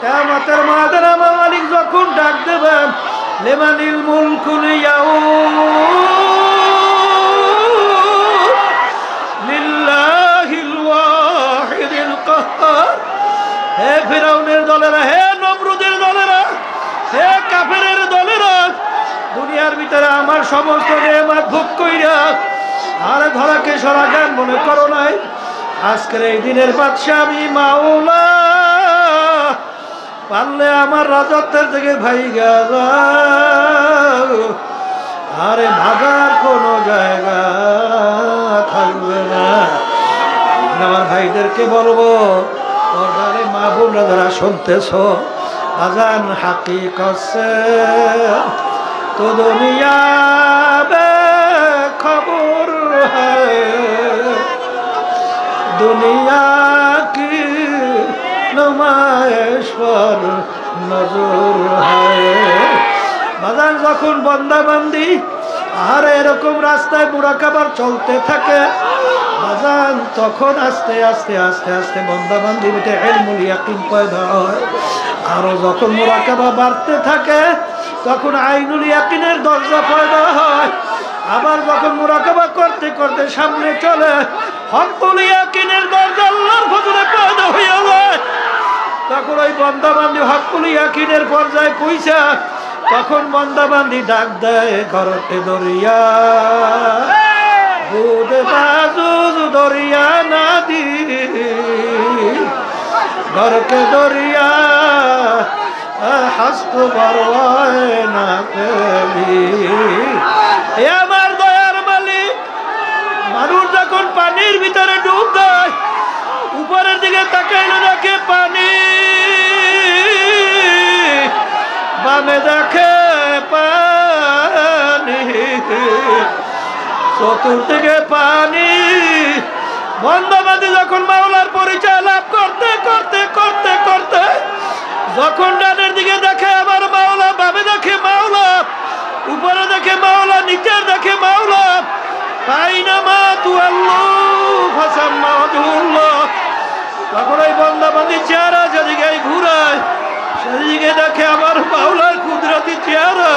কিয়ামতের ময়দানে আমার মালিক যখন ডাক দেবেন লিমানিল মুলকুল ইয়াউম লিল্লাহিল ওয়াহিদিল কাহ্হার। হে ফিরাউনের দলেরা, হে নমরুদের দলেরা, হে কাফেরের দলেরা, দুনিয়ার ভিতরে আমার সমস্ত নেয়ামত ভোগ কইরা আর ধরাকে সরা জ্ঞান মনে করো নাই। আজকের এই দিনের বাদশা আমি মাওলা, পারলে আমার রাজত্বের থেকে ভাইগা যাও, আরে ভাগার কোনো জায়গা থাকবে না। আমার ভাইদেরকে বলবো, পর্দারে মা বোনরা যারা শুনতেছ, আজান হাকিকত সে তো দুনিয়া বে খবর হ্যায়, দুনিয়া কি নুমাইশ পর নজর হ্যায়। বাজান যখন বন্দাবান্দি আর এরকম রাস্তায় মুরাকাবার চলতে থাকে বাজান, তখন আস্তে আস্তে আস্তে আস্তে বন্দাবান্দির ভিতরে ইলমুল ইয়াকিন পয়দা হয়। আরো যখন মুরাকাবা বাড়তে থাকে তখন আইনুল ইয়াকিনের দরজা পয়দা হয়। আবার যখন মুরাকাবা করতে করতে সামনে চলে হকুল ইয়াকিনের দরজা আল্লাহর ফজলে পয়দা হইয়া যায়। তখন ওই বন্দাবান্দি হকুল ইয়াকিনের পর্যায়ে পৌঁছা, তখন বন্দাবান্দি ডাক দেয় ঘরতে দরিয়া বুদ বাজুজ দরিয়া নাদি, ঘরকে দরিয়া হাস্ত বরওয়ায় না পেলি। এ আমার দয়ার মালিক, মানুষ যখন পানির ভিতরে ডুব দেয় উপরের দিকে তাকাইলে দেখে পানি, বামে দেখে পানি, চতুর্দিকে পানি। বন্দাবান্দি যখন মাওলার পরিচয় লাভ করতে করতে করতে করতে যখন ডানের দিকে দেখে আবার মাওলা, বামে দেখে মাওলা, উপরে দেখে মাওলা, নিচে দেখে মাওলা, পাইনামা তু আল্লাহ ফাসাম্মা ওয়াজহুল্লাহ। তখন ওই বন্দাবান্দি চেহারা যেদিকে ঘুরায় সেদিকে দেখে আমার মাওলার কুদরতি চেহারা।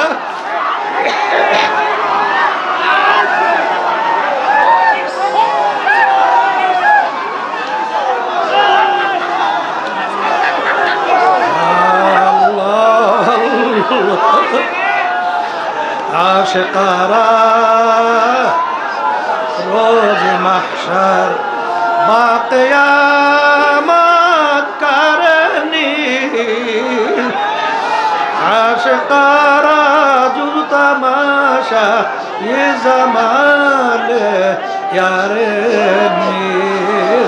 আশিকারা রোজ মাহশর বাকিয়ামত করনি, আশকারা জুল তামাশা ये জামালে ইয়ারে মীর।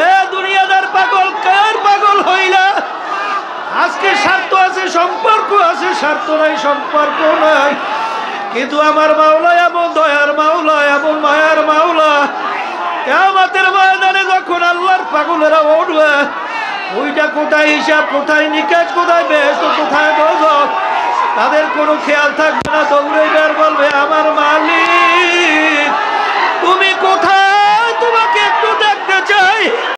এ দুনিয়াদার পাগল, কার পাগল হইলা? আজকে স্বার্থ আছে, সম্পর্ক আছে, স্বার্থ নাই, সম্পর্ক নাই, কিন্তু আমার মাওলা এমন দয়ার মাওলা, এমন মায়ার মাওলা, কিয়ামতের ময়দানে যখন আল্লাহর পাগলেরা উঠবে, ওইটা কোথায় হিসাব, কোথায় নিকাশ, কোথায় বেহেশত, কোথায় দোজখ, তাদের কোনো খেয়াল থাকবে না। দৌড়ে বের বলবে, আমার মালিক তুমি কোথায়, তোমাকে একটু দেখতে চাই।